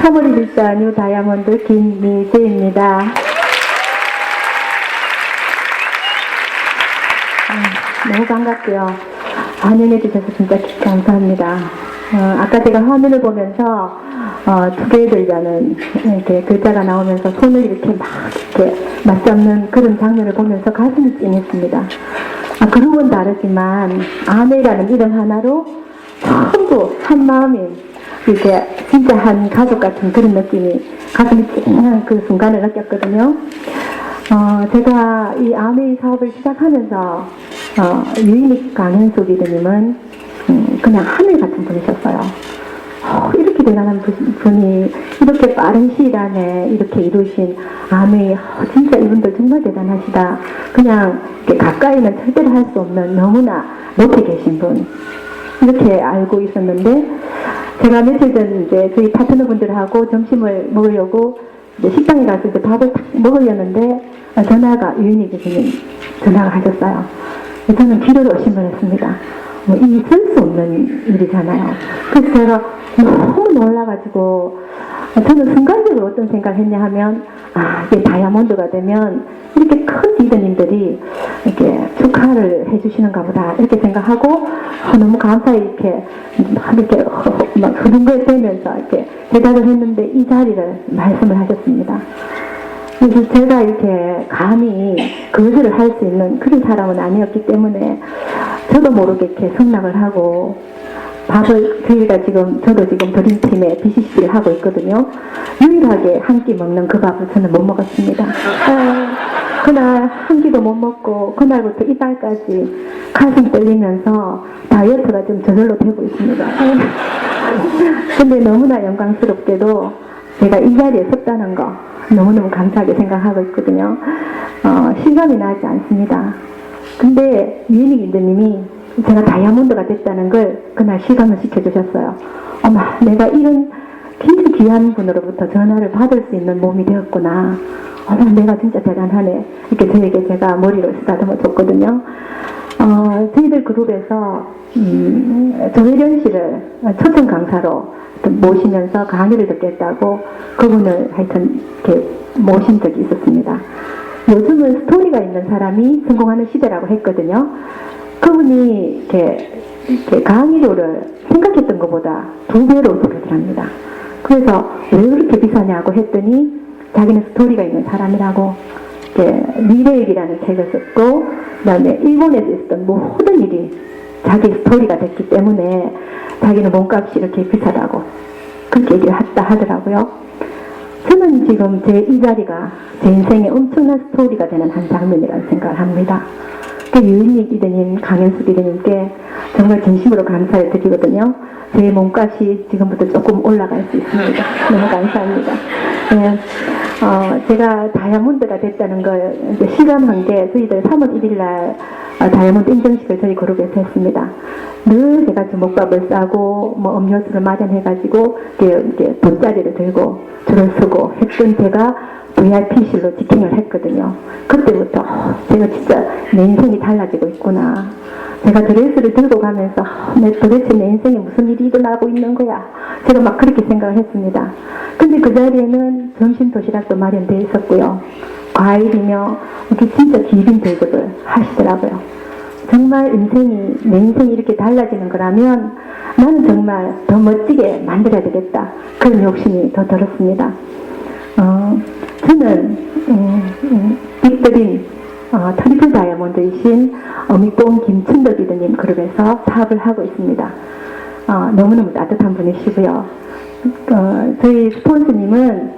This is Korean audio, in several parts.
3월 1일자 뉴 다이아몬드 김미재입니다. 너무 반갑고요. 환영해 주셔서 진짜 감사합니다. 아까 제가 화면을 보면서 두 개들이라는 이렇게 글자가 나오면서 손을 이렇게 막 이렇게 맞잡는 그런 장면을 보면서 가슴이 찡했습니다. 그룹은 다르지만 아내라는 이름 하나로 전부 한 마음이 이렇게 진짜 한 가족 같은 그런 느낌이 가슴이 찡한 그 순간을 느꼈거든요. 제가 이 아메이 사업을 시작하면서 유인익 강현숙 리더님은 그냥 하늘 같은 분이셨어요. 이렇게 대단한 분이 이렇게 빠른 시일 안에 이렇게 이루신 아메이, 진짜 이분들 정말 대단하시다. 그냥 가까이는 절대로 할 수 없는 너무나 높이 계신 분, 이렇게 알고 있었는데, 제가 며칠 전 이제 저희 파트너분들하고 점심을 먹으려고 이제 식당에 가서 이제 밥을 먹으려는데 전화가 유인익 교수님 전화가 하셨어요. 저는 귀를 의심을 있을 수 없는 일이잖아요. 그래서 제가 너무 놀라가지고, 저는 순간적으로 어떤 생각을 했냐 하면, 이게 다이아몬드가 되면 이렇게 큰 리더님들이 이렇게 축하를 해주시는가 보다, 이렇게 생각하고, 너무 감사히 이렇게 막 흐둥글대면서 이렇게 대답을 했는데, 이 자리를 말씀을 하셨습니다. 그래서 제가 이렇게 감히 그것을 할 수 있는 그런 사람은 아니었기 때문에 저도 모르게 이렇게 성락을 하고, 밥을 저도 지금 드림팀에 BCC를 하고 있거든요. 유일하게 한 끼 먹는 그 밥을 저는 못 먹었습니다. 그날 한 끼도 못 먹고 그날부터 이달까지 가슴 떨리면서 다이어트가 좀 저절로 되고 있습니다. 근데 너무나 영광스럽게도 제가 이 자리에 섰다는 거 너무너무 감사하게 생각하고 있거든요. 실감이 나지 않습니다. 근데 유인익 리더님이 제가 다이아몬드가 됐다는 걸 그날 실감을 시켜주셨어요. 어머, 내가 이런 진짜 귀한 분으로부터 전화를 받을 수 있는 몸이 되었구나. 어머, 내가 진짜 대단하네. 이렇게 저에게 제가 머리를 쓰다듬어 줬거든요. 저희들 그룹에서 조혜련 씨를 초청 강사로 모시면서 강의를 듣겠다고 그분을 하여튼 이렇게 모신 적이 있었습니다. 요즘은 스토리가 있는 사람이 성공하는 시대라고 했거든요. 그분이 이렇게 강의료를 생각했던 것보다 2배로 소비를 합니다. 그래서 왜 그렇게 비싸냐고 했더니 자기는 스토리가 있는 사람이라고, 미래일이라는 책을 썼고, 그 다음에 일본에서 있었던 모든 일이 자기 스토리가 됐기 때문에 자기는 몸값이 이렇게 비싸다고 그렇게 얘기를 했다 하더라고요. 저는 지금 제 이 자리가 제 인생에 엄청난 스토리가 되는 한 장면이라는 생각을 합니다. 유인익 리더님, 강현숙 리더님께 정말 진심으로 감사를 드리거든요. 제 몸값이 지금부터 조금 올라갈 수 있습니다. 너무 감사합니다. 네, 제가 다이아몬드가 됐다는 걸 이제 실감한 게 저희들 3월 1일 날 다이아몬드 인정식을 저희 그룹에서 했습니다. 늘 제가 주먹밥을 싸고 뭐 음료수를 마련해가지고 이렇게 돗자리를 들고 줄을 서고 했던 제가 VIP실로 직행을 했거든요. 그때부터 제가 진짜 내 인생이 달라지고 있구나. 제가 드레스를 들고 가면서 도대체 내 인생에 무슨 일이 일어나고 있는 거야. 제가 막 그렇게 생각을 했습니다. 근데 그 자리에는 점심 도시락도 마련되어 있었고요. 과일이며 이렇게 진짜 기빈 대접을 하시더라고요. 정말 내 인생이 이렇게 달라지는 거라면 나는 정말 더 멋지게 만들어야 되겠다. 그런 욕심이 더 들었습니다. 저는 빅드림 트리플 다이아몬드이신 어미뽕 김춘덕 리더님 그룹에서 사업을 하고 있습니다. 너무너무 따뜻한 분이시고요. 저희 스폰서님은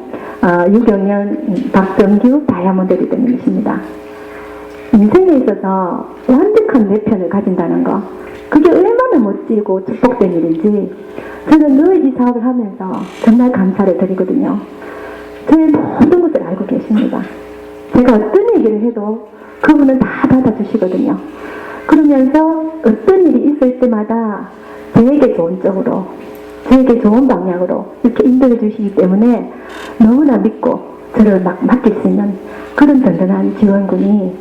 유경련 박정규 다이아몬드 리더님이십니다. 인생에 있어서 완벽한 내편을 가진다는 거, 그게 얼마나 멋지고 축복된 일인지 저는 늘 이 사업을 하면서 정말 감사를 드리거든요. 저의 모든 것을 알고 계십니다. 제가 어떤 얘기를 해도 그분은 다 받아주시거든요. 그러면서 어떤 일이 있을 때마다 저에게 좋은 쪽으로, 저에게 좋은 방향으로 이렇게 인도해 주시기 때문에 너무나 믿고 저를 막 맡길 수 있는 그런 든든한 지원군이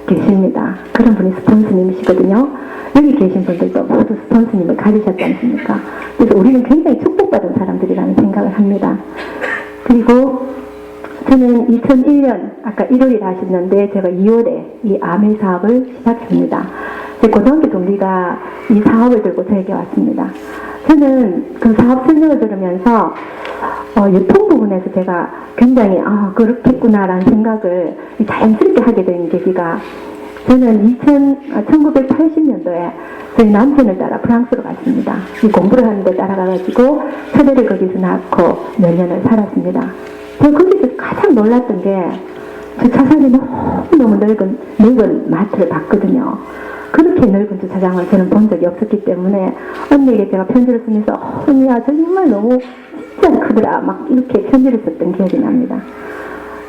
계십니다. 그런 분이 스폰서님이시거든요. 여기 계신 분들도 모두 스폰서님을 가지셨지 않습니까? 그래서 우리는 굉장히 축복받은 사람들이라는 생각을 합니다. 그리고 저는 2001년 아까 1월이라 하셨는데 제가 2월에 이 아메 사업을 시작합니다. 제 고등학교 동기가 이 사업을 들고 저에게 왔습니다. 저는 그 사업 설명을 들으면서 유통 부분에서 제가 굉장히 그렇겠구나라는 생각을 자연스럽게 하게 된 계기가, 저는 1980년도에 저희 남편을 따라 프랑스로 갔습니다. 이 공부를 하는데 따라가가지고 처제를 거기서 낳고 몇 년을 살았습니다. 제가 거기서 가장 놀랐던 게 주차장이 너무 넓은 마트를 봤거든요. 그렇게 넓은 주차장을 저는 본 적이 없었기 때문에 언니에게 제가 편지를 쓰면서 언니야 정말 너무 진짜 크더라 막 이렇게 편지를 썼던 기억이 납니다.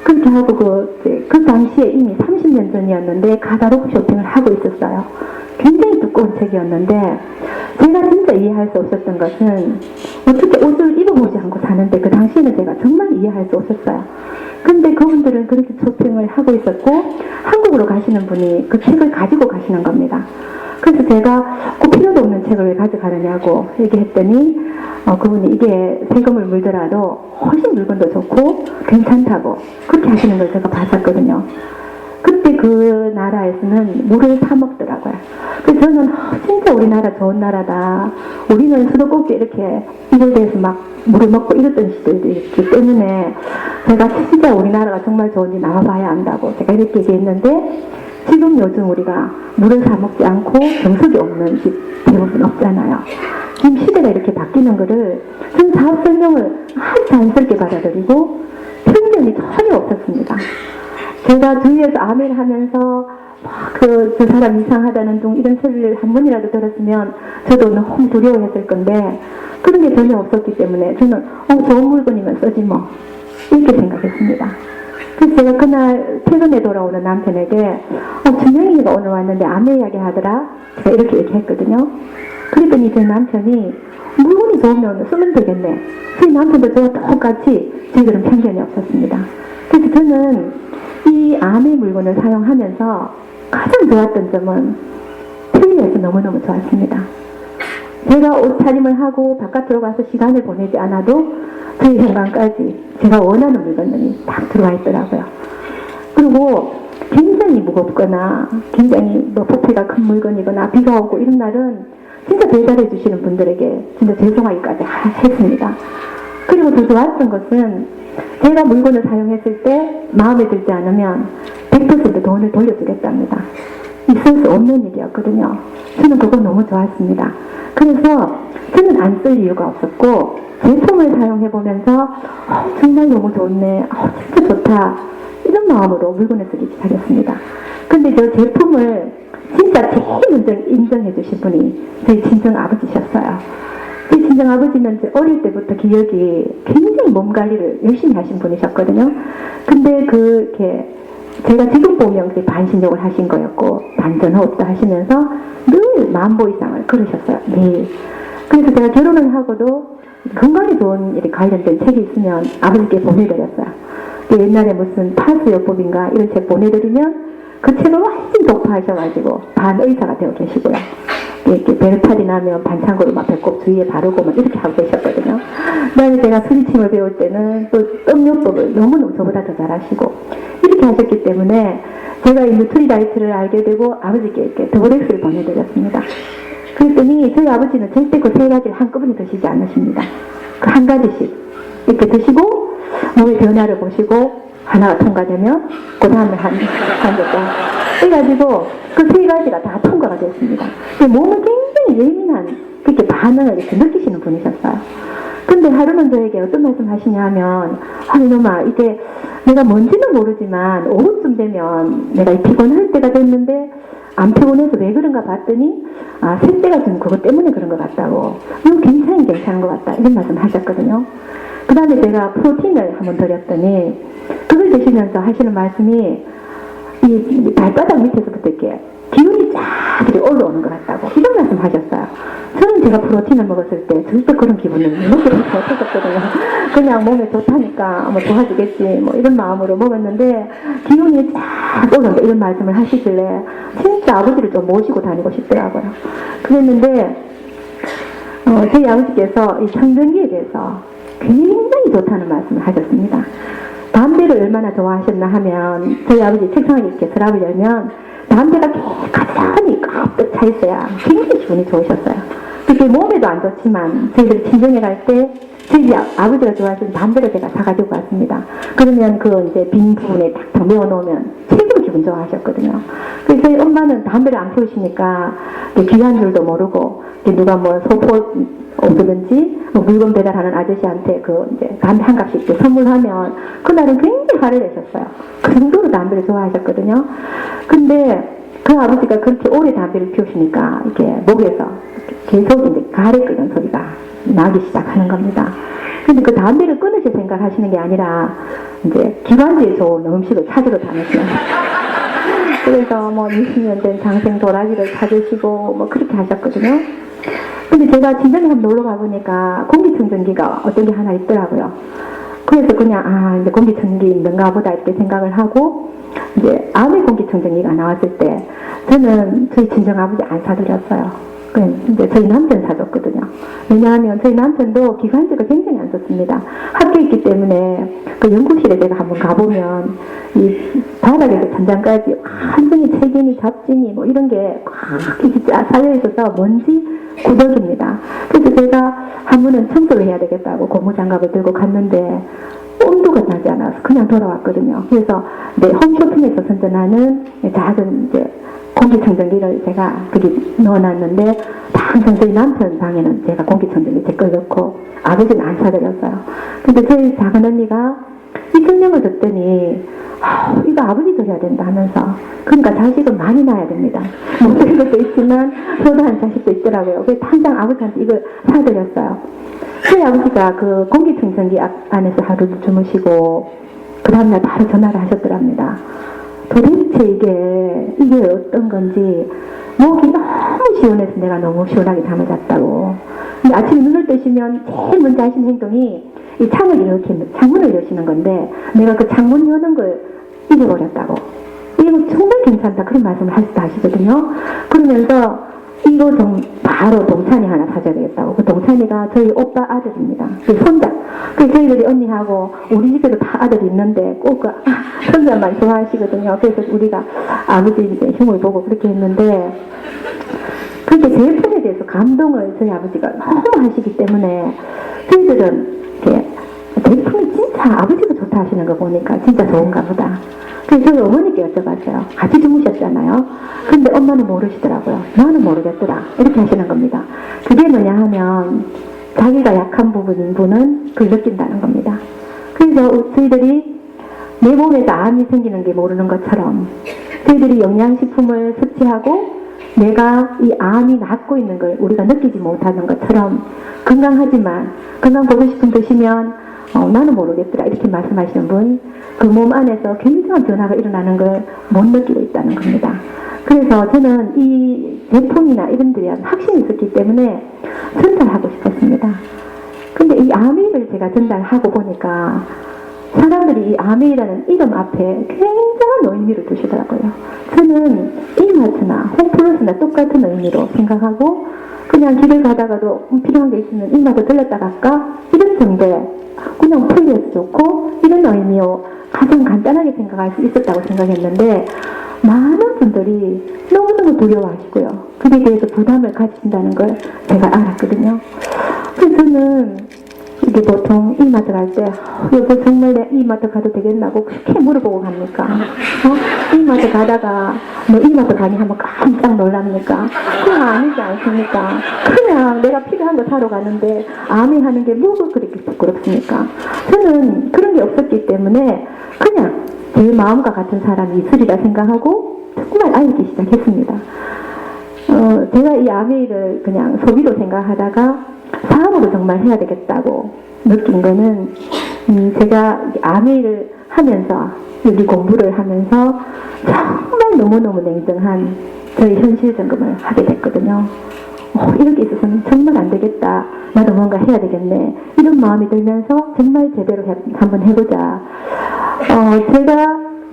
그렇게 하고 그 당시에 이미 30년 전이었는데 카다로그 쇼핑을 하고 있었어요. 굉장히 두꺼운 책이었는데 제가 진짜 이해할 수 없었던 것은 어떻게 옷을 입어보지 않고 사는데 그 당시에는 제가 정말 이해할 수 없었어요. 근데 그분들은 그렇게 쇼핑을 하고 있었고 한국으로 가시는 분이 그 책을 가지고 가시는 겁니다. 그래서 제가 꼭 필요도 없는 책을 왜 가져가느냐고 얘기했더니 그분이 이게 세금을 물더라도 훨씬 물건도 좋고 괜찮다고 그렇게 하시는 걸 제가 봤었거든요. 그때 그 나라에서는 물을 사 먹더라고요. 그래서 저는 진짜 우리나라 좋은 나라다. 우리는 수도꼭지 이렇게 이걸 대해서 막 물을 먹고 이랬던 시절도 있기 때문에 제가 진짜 우리나라가 정말 좋은지 나와봐야 안다고 제가 이렇게 얘기했는데, 지금 요즘 우리가 물을 사 먹지 않고 정석이 없는 집 대부분 없잖아요. 지금 시대가 이렇게 바뀌는 거를 전 사업 설명을 아주 자연스럽게 받아들이고 편견이 전혀 없었습니다. 제가 주위에서 아멘을 하면서 저 사람 이상하다는 둥 이런 소리를 한 번이라도 들었으면 저도 너무 두려워했을 건데 그런 게 전혀 없었기 때문에 저는 좋은 물건이면 쓰지 뭐 이렇게 생각했습니다. 그래서 제가 그날 퇴근에 돌아오는 남편에게 준영이가 오늘 왔는데 아메 이야기 하더라 제가 이렇게 얘기했거든요. 그랬더니 제 남편이 물건이 좋으면 쓰면 되겠네. 저희 남편도 저와 똑같이 저희들은 편견이 없었습니다. 그래서 저는 이 아메 물건을 사용하면서 가장 좋았던 점은 편리해서 너무너무 좋았습니다. 제가 옷차림을 하고 바깥으로 가서 시간을 보내지 않아도 저희 현관까지 제가 원하는 물건들이 딱 들어와 있더라고요. 그리고 굉장히 무겁거나 굉장히 부피가 큰 물건이거나 비가 오고 이런 날은 진짜 배달해 주시는 분들에게 진짜 죄송하기까지 했습니다. 그리고 더 좋았던 것은 제가 물건을 사용했을 때 마음에 들지 않으면 100% 돈을 돌려주겠답니다. 있을 수 없는 일이었거든요. 저는 그거 너무 좋았습니다. 그래서 저는 안 쓸 이유가 없었고 제품을 사용해보면서 정말 너무 좋네, 진짜 좋다 이런 마음으로 물건을 쓰기 시작했습니다. 근데 저 제품을 진짜 제일 먼저 인정해 주신 분이 저희 친정 아버지셨어요. 제 친정 아버지는 어릴 때부터 기억이 굉장히 몸 관리를 열심히 하신 분이셨거든요. 근데 제가 지금 보면 반신욕을 하신 거였고 반전호흡도 하시면서 늘 10,000보 이상을 걸으셨어요. 매일. 그래서 제가 결혼을 하고도 건강에 좋은 일에 관련된 책이 있으면 아버지께 보내드렸어요. 옛날에 무슨 파수요법인가 이런 책 보내드리면 그 책을 완전히 독파하셔가지고 반의사가 되어 계시고요. 이렇게 배탈이 나면 반창고로 막 배꼽 주위에 바르고 막 이렇게 하고 계셨거든요. 그다음에 제가 스리침을 배울 때는 또 떡요법을 너무너무 저보다 더 잘하시고 이렇게 하셨기 때문에 제가 이 뉴트리다이트를 알게 되고 아버지께 이렇게 더블엑스를 보내드렸습니다. 그랬더니 저희 아버지는 절대 그 3가지를 한꺼번에 드시지 않으십니다. 그 한 가지씩 이렇게 드시고 몸의 변화를 보시고 하나가 통과되면 그 다음에 한 개 해가지고 그 3가지가 다 통과가 됐습니다. 몸은 굉장히 예민한 그렇게 반응을 이렇게 느끼시는 분이셨어요. 근데 하루는 저에게 어떤 말씀 하시냐 하면 이놈아 이게 내가 뭔지는 모르지만 오후쯤 되면 내가 피곤할 때가 됐는데 안 피곤해서 왜 그런가 봤더니 셋째가 좀 그것 때문에 그런 것 같다고 이건 괜찮은 것 같다 이런 말씀 하셨거든요. 그 다음에 제가 프로틴을 한번 드렸더니 그걸 드시면서 하시는 말씀이 이 발바닥 밑에서부터 이렇게 기운이 쫙 이렇게 올라오는 것 같다고 이런 말씀 하셨어요. 저는 제가 프로틴을 먹었을 때 절대 그런 기분을 먹지 못했었거든요. 그냥 몸에 좋다니까 뭐 도와주겠지 뭐 이런 마음으로 먹었는데 기운이 쫙 올라온다 이런 말씀을 하시길래 진짜 아버지를 좀 모시고 다니고 싶더라고요. 그랬는데 저희 아버지께서 이 청정기에 대해서 굉장히 좋다는 말씀을 하셨습니다. 담배를 얼마나 좋아하셨나 하면 저희 아버지 책상에 이렇게 서랍을 열면 담배가 가만히 가득 차 있어야 굉장히 기분이 좋으셨어요. 그게 몸에도 안 좋지만 저희들 친정에 갈 때 저희 아버지가 좋아하시는 담배를 제가 사가지고 갔습니다. 그러면 그 이제 빈 부분에 탁 메워 놓으면 최고로 기분 좋아하셨거든요. 그래서 저희 엄마는 담배를 안 피우시니까 귀한 줄도 모르고 누가 뭐 소포 오든지 뭐 물건 배달하는 아저씨한테 그 이제 담배 한 갑씩 이렇게 선물하면 그날은 굉장히 화를 내셨어요. 그 정도로 담배를 좋아하셨거든요. 근데 그 아버지가 그렇게 오래 담배를 피우시니까 이렇게 목에서 계속 이제 가래 끓는 소리가 나기 시작하는 겁니다. 근데 그 담배를 끊으실 생각을 하시는 게 아니라 이제 기관지에 좋은 음식을 찾으러 다니시는 그래서 뭐 20년 된 장생 도라지를 찾으시고 뭐 그렇게 하셨거든요. 근데 제가 진전에 한번 놀러 가보니까 공기청정기가 어떤 게 하나 있더라고요. 그래서 그냥 이제 공기청정기 있는가 보다 이렇게 생각을 하고 이제 암의 공기청정기가 나왔을 때 저는 저희 친정아버지 안 사드렸어요. 이제 저희 남편 사줬거든요. 왜냐하면 저희 남편도 기관지가 굉장히 안 좋습니다. 학교에 있기 때문에 그 연구실에 제가 한번 가보면 이 바닥에서 천장까지 완전히 책임이 잡진이 뭐 이런 게 꽉 쌓여 있어서 먼지 구덕입니다. 그래서 제가 한 번은 청소를 해야 되겠다고 고무장갑을 들고 갔는데 온도가 나지 않아서 그냥 돌아왔거든요. 그래서 홈쇼핑에서 선전하는 작은 이제 공기청정기를 제가 거기 넣어놨는데 항상 저희 남편 방에는 제가 공기청정기 제 걸 넣고 아버지는 안 사드렸어요. 근데 저희 작은 언니가 이 설명을 듣더니 이거 아버지 드려야 된다 하면서 그러니까 자식은 많이 낳아야 됩니다. 못된 것도 있지만 효도한 자식도 있더라고요. 그래서 당장 아버지한테 이걸 사드렸어요. 저희 아버지가 그 공기청정기 안에서 하루를 주무시고 그 다음날 바로 전화를 하셨더랍니다. 도대체 이게 어떤 건지 목이 너무 시원해서 내가 너무 시원하게 잠을 잤다고. 근데 아침에 눈을 뜨시면 제일 먼저 하시는 행동이 이 창문을 여시는 건데 내가 그 창문 여는 걸 잊어버렸다고. 이거 정말 괜찮다 그런 말씀을 하시거든요. 그러면서 이거 바로 동찬이 하나 사줘야 되겠다고. 그 동찬이가 저희 오빠 아들입니다. 그 손자. 그래서 저희들이 언니하고 우리 집에도 다 아들이 있는데 꼭 그 손자만 좋아하시거든요. 그래서 우리가 아버지 이제 흉을 보고 그렇게 했는데 그렇게 제품에 대해서 감동을 저희 아버지가 너무 하시기 때문에 저희들은 이렇게 제품이 진짜 아버지가 좋다 하시는 거 보니까 진짜 좋은가 보다. 그래서 저희 어머니께 여쭤봤어요. 같이 주무셨잖아요. 근데 엄마는 모르시더라고요. 나는 모르겠더라. 이렇게 하시는 겁니다. 그게 뭐냐 하면 자기가 약한 부분인 분은 그걸 느낀다는 겁니다. 그래서 저희들이 내 몸에서 암이 생기는 게 모르는 것처럼 저희들이 영양식품을 섭취하고 내가 이 암이 낫고 있는 걸 우리가 느끼지 못하는 것처럼 건강하지만 건강 보고 싶은 드시면 나는 모르겠더라 이렇게 말씀하시는 분 그 몸 안에서 굉장한 변화가 일어나는 걸 못 느끼고 있다는 겁니다. 그래서 저는 이 제품이나 이런 데에 대한 확신이 있었기 때문에 전달하고 싶었습니다. 근데 이 아메이를 제가 전달하고 보니까 사람들이 이 아메이라는 이름 앞에 굉장한 의미를 두시더라고요. 저는 이마트나 홈플러스나 똑같은 의미로 생각하고 그냥 길을 가다가도 필요한 게 있으면 이마트 들렸다 갈까? 이런 정도에 그냥 풀려서 좋고 이런 의미로 가장 간단하게 생각할 수 있었다고 생각했는데 많은 분들이 너무너무 두려워하시고요. 그에 대해서 부담을 가지신다는 걸 제가 알았거든요. 그래서 저는 이게 보통 이마트 갈 때 여보 정말 내 이마트 가도 되겠나고 그렇게 물어보고 갑니까? 이마트 가다가 너 이마트 가니 하면 깜짝 놀랍니까? 그건 아니지 않습니까? 그냥 내가 필요한 거 사러 가는데 암이 하는 게 뭐가 그렇게 부끄럽습니까? 저는 그런 게 없었기 때문에 그냥 제 마음과 같은 사람이 있으리라 생각하고 정말 알기 시작했습니다. 제가 이 아메이를 그냥 소비로 생각하다가 사업으로 정말 해야 되겠다고 느낀 거는 제가 아메이를 하면서 여기 공부를 하면서 정말 너무너무 냉정한 저희 현실 점검을 하게 됐거든요. 이렇게 있어서는 정말 안 되겠다. 나도 뭔가 해야 되겠네. 이런 마음이 들면서 정말 제대로 한번 해보자.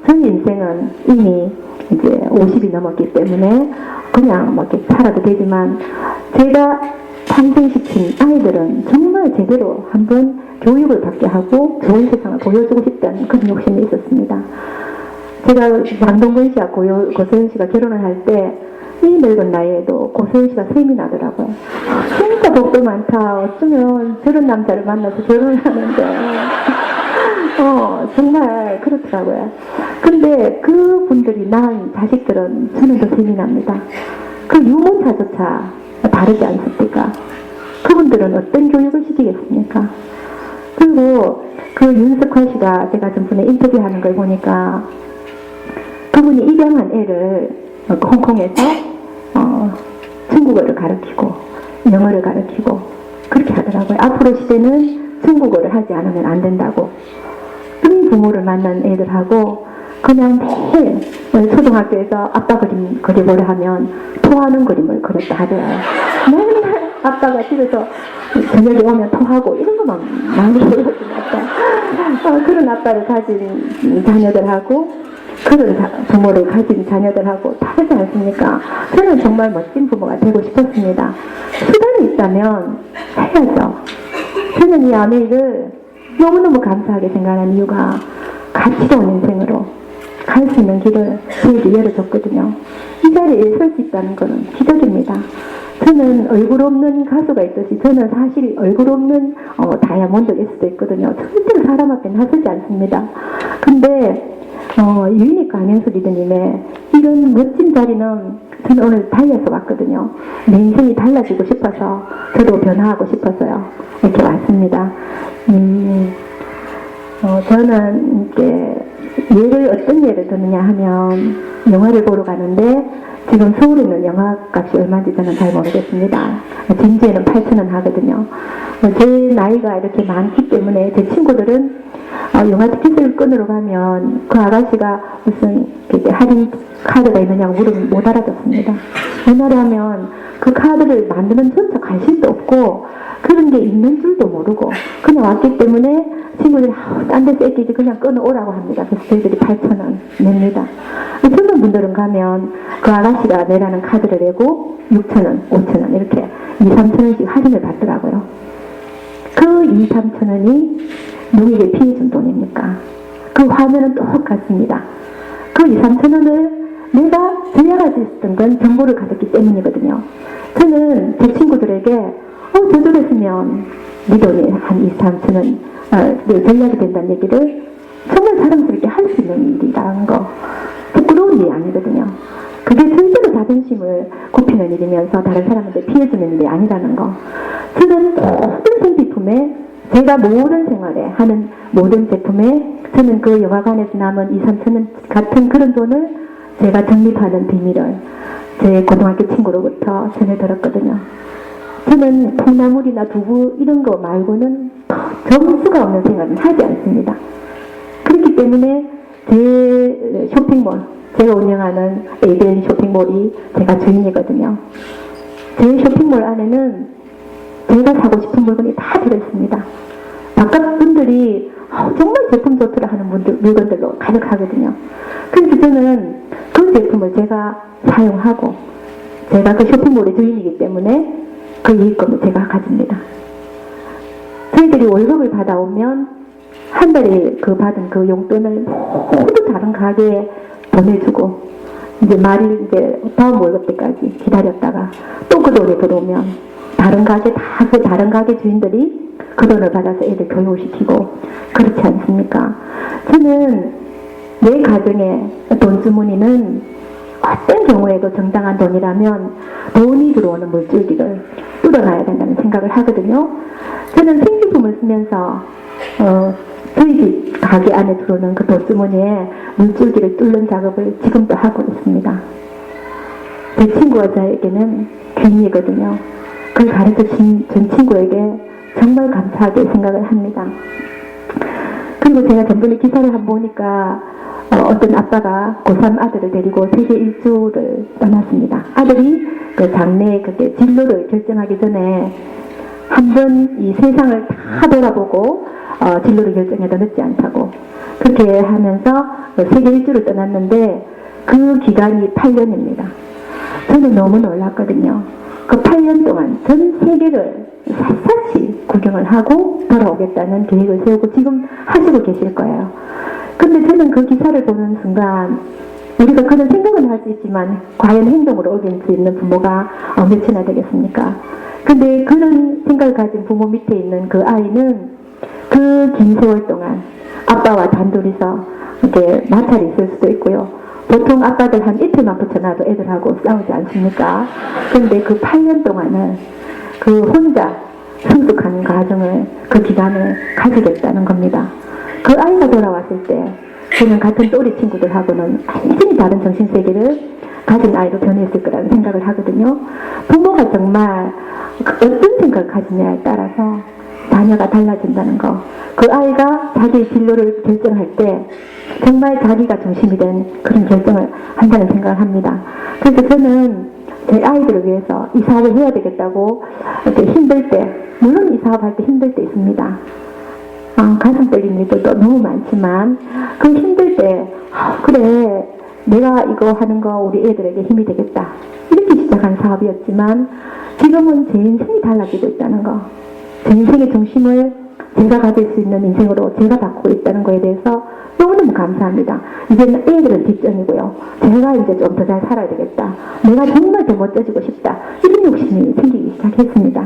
저희 인생은 이미 이제 50이 넘었기 때문에 그냥 뭐 이렇게 살아도 되지만 제가 탄생시킨 아이들은 정말 제대로 한번 교육을 받게 하고 좋은 세상을 보여주고 싶다는 그런 욕심이 있었습니다. 제가 장동건 씨와 고소연 씨가 결혼을 할 때 이 늙은 나이에도 고소연 씨가 셈이 나더라고요. 진짜 복도 많다. 어쩌면 저런 남자를 만나서 결혼을 하는데 정말 그렇더라고요. 근데 그분들이 낳은 자식들은 저는 더 셈이 납니다. 그 유모차조차 다르지 않습니까? 그분들은 어떤 교육을 시키겠습니까? 그리고 그 윤석환 씨가 제가 전번에 인터뷰하는 걸 보니까 그분이 입양한 애를 홍콩에서 중국어를 가르치고 영어를 가르치고 그렇게 하더라고요. 앞으로 시대는 중국어를 하지 않으면 안 된다고. 그런 부모를 만난 애들하고 그냥 매일 초등학교에서 아빠 그림 그려보려 하면 토하는 그림을 그렸다 하더라고요. 맨날 아빠가 집에서 저녁에 오면 토하고 이런 것만 많이 보여주는 아빠. 그런 아빠를 가진 자녀들하고 그런 부모를 가진 자녀들하고 다르지 않습니까? 저는 정말 멋진 부모가 되고 싶었습니다. 수단이 있다면 해야죠. 저는 이 아내를 너무너무 감사하게 생각하는 이유가 가치로운 인생으로 갈 수 있는 길을 저에게 열어줬거든요. 이 자리에 설 수 있다는 것은 기적입니다. 저는 얼굴 없는 가수가 있듯이 저는 사실 얼굴 없는 다이아몬드일 수도 있거든요. 절대로 사람 앞에 나서지 않습니다. 근데 유인이 강영수 리더님의 이런 멋진 자리는 저는 오늘 다이어서 왔거든요. 내 인생이 달라지고 싶어서 저도 변화하고 싶어서요. 이렇게 왔습니다. 저는 이렇게 어떤 예를 드느냐 하면 영화를 보러 가는데 지금 서울에는 영화값이 얼마인지 저는 잘 모르겠습니다. 진주에는 8,000원 하거든요. 제 나이가 이렇게 많기 때문에 제 친구들은 영화 티켓을 끊으러 가면 그 아가씨가 무슨 할인 카드가 있느냐고 물으면 못 알아듣습니다. 왜냐하면 그 카드를 만드는 전차 갈 수도 없고 그런 게 있는 줄도 모르고 그냥 왔기 때문에 친구들이 딴 데서 애끼지 그냥 끊어오라고 합니다. 그래서 저희들이 8,000원 냅니다. 젊은 분들은 가면 그 아가씨가 내라는 카드를 내고 6,000원, 5,000원 이렇게 2, 3,000원씩 할인을 받더라고요. 그 2, 3,000원이 누구에게 피해준 돈입니까? 그 화면은 똑같습니다. 그 2, 3,000원을 내가 전략할 수 있었던 건 정보를 가졌기 때문이거든요. 저는 제 친구들에게 저쪽했으면 네 돈이 한 2, 3,000원 전략이 된다는 얘기를 정말 자랑스럽게 할 수 있는 일이라는 거 부끄러운 일이 아니거든요. 그게 절대로 자존심을 굽히는 일이면서 다른 사람한테 피해주는 일이 아니라는 거. 저는 모든 생필품에 제가 모든 생활에 하는 모든 제품에 저는 그 영화관에서 남은 2, 3,000원 같은 그런 돈을 제가 적립하는 비밀을 제 고등학교 친구로부터 전해 들었거든요. 저는 콩나물이나 두부 이런 거 말고는 점수가 없는 생활은 하지 않습니다. 그렇기 때문에 제 쇼핑몰, 제가 운영하는 ABN 쇼핑몰이 제가 주인이거든요. 제 쇼핑몰 안에는 제가 사고 싶은 물건이 다 들어있습니다. 바깥 분들이 정말 제품 좋더라 하는 물건들로 가득하거든요. 그래서 저는 그 제품을 제가 사용하고 제가 그 쇼핑몰의 주인이기 때문에 그 이익금을 제가 가집니다. 저희들이 월급을 받아오면 한 달에 그 받은 그 용돈을 모두 다른 가게에 보내주고 이제 말일 이제 다음 월급 때까지 기다렸다가 또 그 돈이 들어오면 다른 가게 그 다른 가게 주인들이 그 돈을 받아서 애들 교육을 시키고 그렇지 않습니까? 저는 내 가정의 돈 주머니는 어떤 경우에도 정당한 돈이라면 돈이 들어오는 물줄기를 뚫어놔야 된다는 생각을 하거든요. 저는 생필품을 쓰면서 저희 집 가게 안에 들어오는 그 돈 주머니에 물줄기를 뚫는 작업을 지금도 하고 있습니다. 제 친구가 저에게는 귀인이거든요. 그걸 가르쳐준 전 친구에게 정말 감사하게 생각을 합니다. 그리고 제가 전번에 기사를 한번 보니까 어떤 아빠가 고3 아들을 데리고 세계 일주를 떠났습니다. 아들이 그 장래 그게 진로를 결정하기 전에 한번 이 세상을 다 돌아보고 진로를 결정해도 늦지 않다고 그렇게 하면서 세계 일주를 떠났는데 그 기간이 8년입니다. 저는 너무 놀랐거든요. 그 8년 동안 전 세계를 샅샅이 구경을 하고 돌아오겠다는 계획을 세우고 지금 하시고 계실 거예요. 근데 저는 그 기사를 보는 순간 우리가 그런 생각은 할 수 있지만 과연 행동으로 옮길 수 있는 부모가 몇이나 되겠습니까? 근데 그런 생각을 가진 부모 밑에 있는 그 아이는 그 긴 세월 동안 아빠와 단둘이서 이렇게 마찰이 있을 수도 있고요. 보통 아빠들 한 이틀만 붙여놔도 애들하고 싸우지 않습니까? 근데 그 8년 동안은 그 혼자 성숙하는 과정을 그 기간을 가지겠다는 겁니다. 그 아이가 돌아왔을 때 저는 같은 또래 친구들하고는 완전히 다른 정신세계를 가진 아이로 변했을 거라는 생각을 하거든요. 부모가 정말 어떤 생각을 가지냐에 따라서 자녀가 달라진다는 거. 그 아이가 자기의 진로를 결정할 때 정말 자기가 중심이 된 그런 결정을 한다는 생각을 합니다. 그래서 저는 제 아이들을 위해서 이 사업을 해야 되겠다고 이렇게 힘들 때, 물론 이 사업 할 때 힘들 때 있습니다. 가슴 떨리는 일도 너무 많지만 그 힘들 때 그래 내가 이거 하는 거 우리 애들에게 힘이 되겠다 이렇게 시작한 사업이었지만 지금은 제 인생이 달라지고 있다는 거, 제 인생의 중심을 제가 가질 수 있는 인생으로 제가 바꾸고 있다는 거에 대해서 너무너무 감사합니다. 이제는 애들은 뒷전이고요. 제가 이제 좀 더 잘 살아야 되겠다. 내가 정말 더 멋져지고 싶다. 이런 욕심이 생기기 시작했습니다.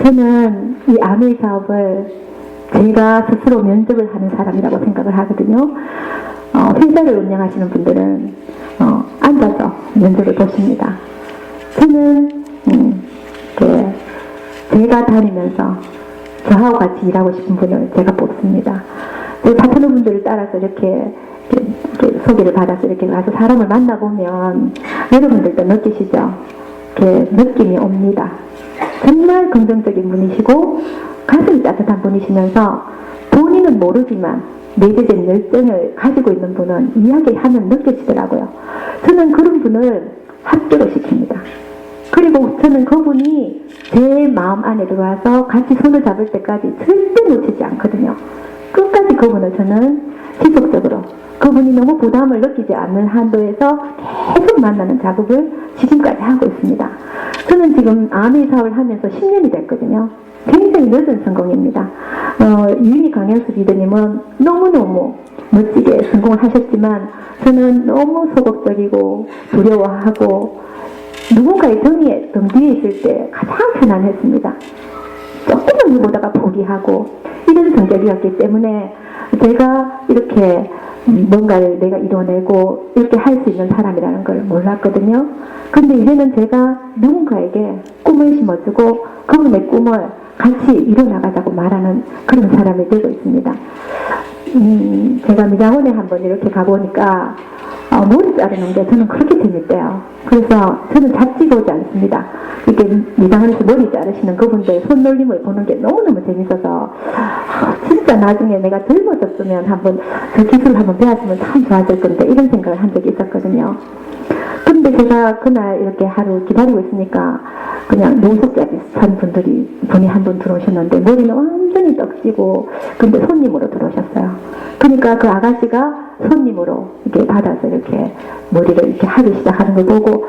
저는 이 아메이 사업을 제가 스스로 면접을 하는 사람이라고 생각을 하거든요. 회사를 운영하시는 분들은 앉아서 면접을 보십니다. 저는 제가 다니면서 저하고 같이 일하고 싶은 분을 제가 뽑습니다. 파트너분들을 따라서 이렇게 소개를 받아서 이렇게 가서 사람을 만나보면 여러분들도 느끼시죠? 이렇게 느낌이 옵니다. 정말 긍정적인 분이시고 가슴이 따뜻한 분이시면서 본인은 모르지만 내재된 열정을 가지고 있는 분은 이야기하면 느껴지더라고요. 저는 그런 분을 합격을 시킵니다. 그리고 저는 그분이 제 마음 안에 들어와서 같이 손을 잡을 때까지 절대 놓치지 않거든요. 끝까지 그분을 저는 지속적으로 그분이 너무 부담을 느끼지 않는 한도에서 계속 만나는 작업을 지금까지 하고 있습니다. 저는 지금 아메이 사업을 하면서 10년이 됐거든요. 굉장히 늦은 성공입니다. 유인희 강현수 리더님은 너무너무 멋지게 성공을 하셨지만 저는 너무 소극적이고 두려워하고 누군가의 등 뒤에 있을 때 가장 편안했습니다. 조금만 해보다가 포기하고 이런 성격이었기 때문에 제가 이렇게 뭔가를 내가 이뤄내고 이렇게 할 수 있는 사람이라는 걸 몰랐거든요. 근데 이제는 제가 누군가에게 꿈을 심어주고 그분의 꿈을 같이 이뤄나가자고 말하는 그런 사람이 되고 있습니다. 제가 미장원에 한번 이렇게 가보니까 머리 자르는 게 저는 그렇게 재밌대요. 그래서 저는 잡지 보지 않습니다. 이렇게 미장원에서 머리 자르시는 그분들 손놀림을 보는 게 너무너무 재밌어서 진짜 나중에 내가 젊어졌으면 한번 그 기술을 한번 배웠으면 참 좋았을 건데 이런 생각을 한 적이 있었거든요. 근데 제가 그날 이렇게 하루 기다리고 있으니까 그냥 노숙자 비슷한 분이 한 분 들어오셨는데 머리는 완전히 떡지고 근데 손님으로 들어오셨어요. 그러니까 그 아가씨가 손님으로 이렇게 받아서 이렇게 머리를 이렇게 하기 시작하는 걸 보고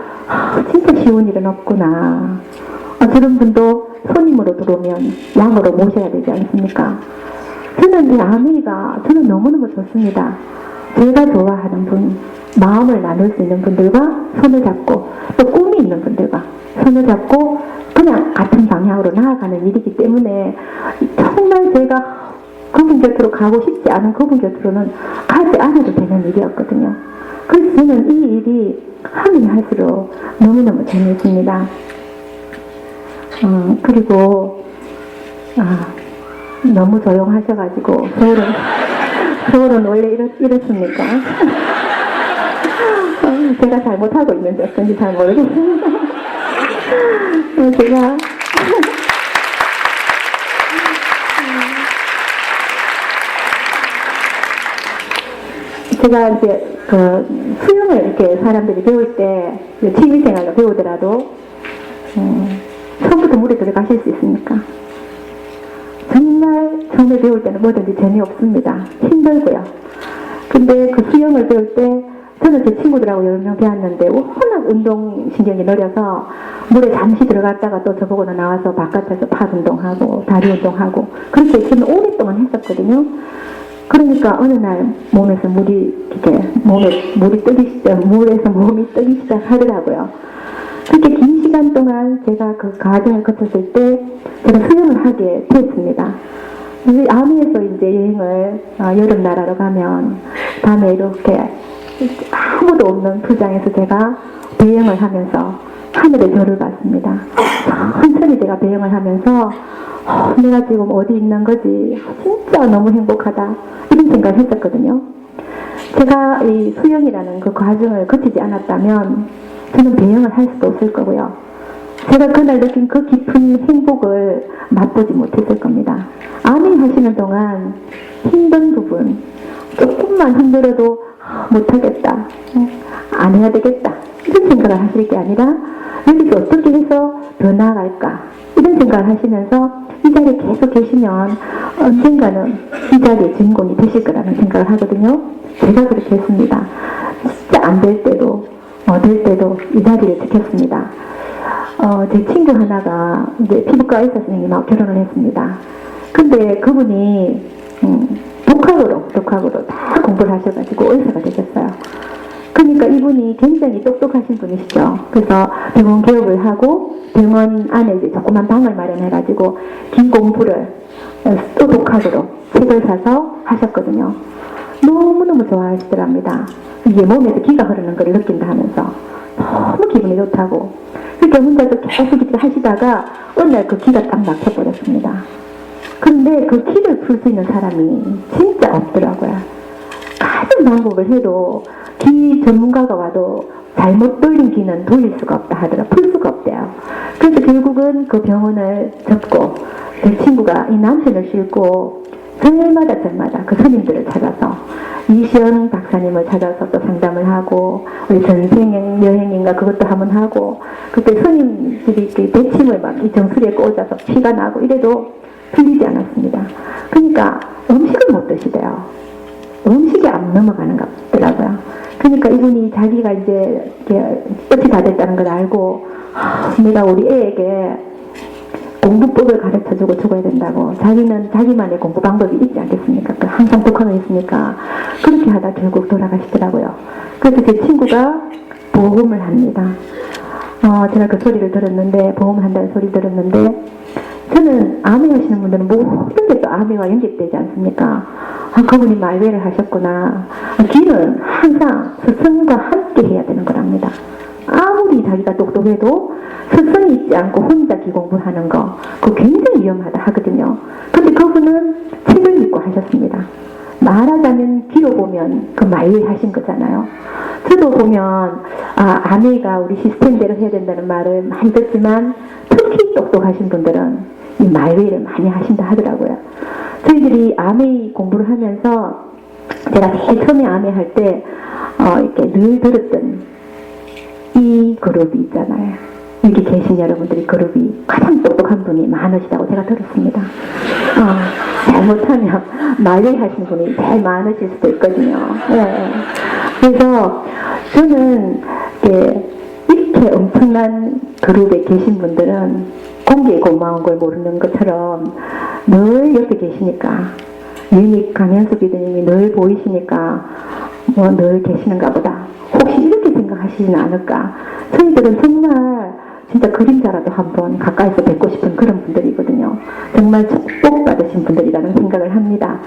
진짜 쉬운 일은 없구나. 저런 분도 손님으로 들어오면 양으로 모셔야 되지 않습니까? 저는 이 아메이가 저는 너무너무 좋습니다. 제가 좋아하는 분, 마음을 나눌 수 있는 분들과 손을 잡고 또 꿈이 있는 분들과 손을 잡고 그냥 같은 방향으로 나아가는 일이기 때문에 정말 제가 그분 곁으로 가고 싶지 않은 그분 곁으로는 가지 않아도 되는 일이었거든요. 그래서 저는 이 일이 하면 할수록 너무너무 재미있습니다. 그리고 너무 조용하셔가지고 서울은 원래 이렇습니까? 제가 잘못하고 있는지 어떤지 잘 모르겠습니다. 제가 제가 이제 그 수영을 이렇게 사람들이 배울 때 취미생활로 배우더라도 처음부터 물에 들어가실 수 있습니까? 정말 처음에 배울 때는 뭐든지 재미없습니다. 힘들고요. 근데 그 수영을 배울 때 저는 제 친구들하고 여러 명 배웠는데 워낙 운동신경이 느려서 물에 잠시 들어갔다가 또 저보고는 나와서 바깥에서 팔 운동하고 다리 운동하고 그렇게 저는 오랫동안 했었거든요. 그러니까 어느 날 몸에서 물이 이렇게 물에서 몸이 뜨기 시작하더라고요. 그렇게 긴 시간 동안 제가 그 과정을 거쳤을 때 제가 수영을 하게 됐습니다. 아미에서 이제 여행을 여름 나라로 가면 밤에 이렇게 아무도 없는 풀장에서 제가 배영을 하면서 하늘의 별을 봤습니다. 천천히 제가 배영을 하면서 내가 지금 어디 있는 거지? 진짜 너무 행복하다. 이런 생각을 했었거든요. 제가 이 수영이라는 그 과정을 거치지 않았다면 저는 배영을 할 수도 없을 거고요. 제가 그날 느낀 그 깊은 행복을 맛보지 못했을 겁니다. 아미 하시는 동안 힘든 부분, 조금만 힘들어도 못하겠다, 안 해야 되겠다 이런 생각을 하실 게 아니라 여기서 어떻게 해서 더 나아갈까 이런 생각을 하시면서 이 자리에 계속 계시면 언젠가는 이 자리의 주인공이 되실 거라는 생각을 하거든요. 제가 그렇게 했습니다. 진짜 안 될 때도 될 때도 이 자리를 지켰습니다. 제 친구 하나가 이제 피부과 의사 선생님하고 결혼을 했습니다. 근데 그분이 독학으로 다 공부를 하셔가지고 의사가 되셨어요. 그러니까 이분이 굉장히 똑똑하신 분이시죠. 그래서 병원 개업을 하고 병원 안에 이제 조그만 방을 마련해가지고 긴 공부를 또 독학으로 책을 사서 하셨거든요. 너무너무 좋아하시더랍니다. 이게 몸에서 기가 흐르는 걸 느낀다 하면서 너무 기분이 좋다고. 그렇게 혼자서 계속 이렇게 하시다가 어느 날 그 기가 딱 막혀버렸습니다. 그런데 그 기를 풀 수 있는 사람이 진짜 없더라고요. 같은 방법을 해도 기 전문가가 와도 잘못 돌린 기는 돌릴 수가 없다 하더라. 풀 수가 없대요. 그래서 결국은 그 병원을 접고 제 친구가 이 남편을 싣고 절마다 그 스님들을 찾아서 이시연 박사님을 찾아서 또 상담을 하고 우리 전생 여행인가 그것도 한번 하고 그때 스님들이 대침을 막 이 정수리에 꽂아서 피가 나고 이래도 풀리지 않았습니다. 그러니까 음식을 못 드시대요. 음식이 안 넘어가는 것 같더라고요. 그러니까 이분이 자기가 이제 끝이 다 됐다는 걸 알고 내가 우리 애에게 공부법을 가르쳐주고 죽어야 된다고. 자기는 자기만의 공부 방법이 있지 않겠습니까? 항상 독학을 했으니까 그렇게 하다 결국 돌아가시더라고요. 그래서 제 친구가 보험을 합니다. 제가 그 소리를 들었는데, 보험을 한다는 소리 들었는데, 저는 암에 하시는 분들은 모든 게 또 암에와 연결되지 않습니까? 그분이 말외를 하셨구나. 길은 항상 스승과 함께 해야 되는 거랍니다. 아무리 자기가 똑똑해도 스승이 있지 않고 혼자 기공부하는 거 그거 굉장히 위험하다 하거든요. 근데 그분은 책을 읽고 하셨습니다. 말하자면 뒤로 보면 그 말외 하신 거잖아요. 저도 보면 아내가 우리 시스템대로 해야 된다는 말을 많이 듣지만 특히 똑똑하신 분들은 이 말외를 많이 하신다 하더라고요. 저희들이 암웨이 공부를 하면서 제가 제일 처음에 암웨이 할 때 이렇게 늘 들었던 이 그룹이 있잖아요. 여기 계신 여러분들이 그룹이 가장 똑똑한 분이 많으시다고 제가 들었습니다. 잘못하면 말웨이 하시는 분이 제일 많으실 수도 있거든요. 네. 그래서 저는 이렇게 엄청난 그룹에 계신 분들은 공기에 고마운 걸 모르는 것처럼 늘 옆에 계시니까 유닉 강현수 비드님이 늘 보이시니까 늘 계시는가 보다. 혹시 이렇게 생각하시지는 않을까. 저희들은 정말 진짜 그림자라도 한번 가까이서 뵙고 싶은 그런 분들이거든요. 정말 축복받으신 분들이라는 생각을 합니다.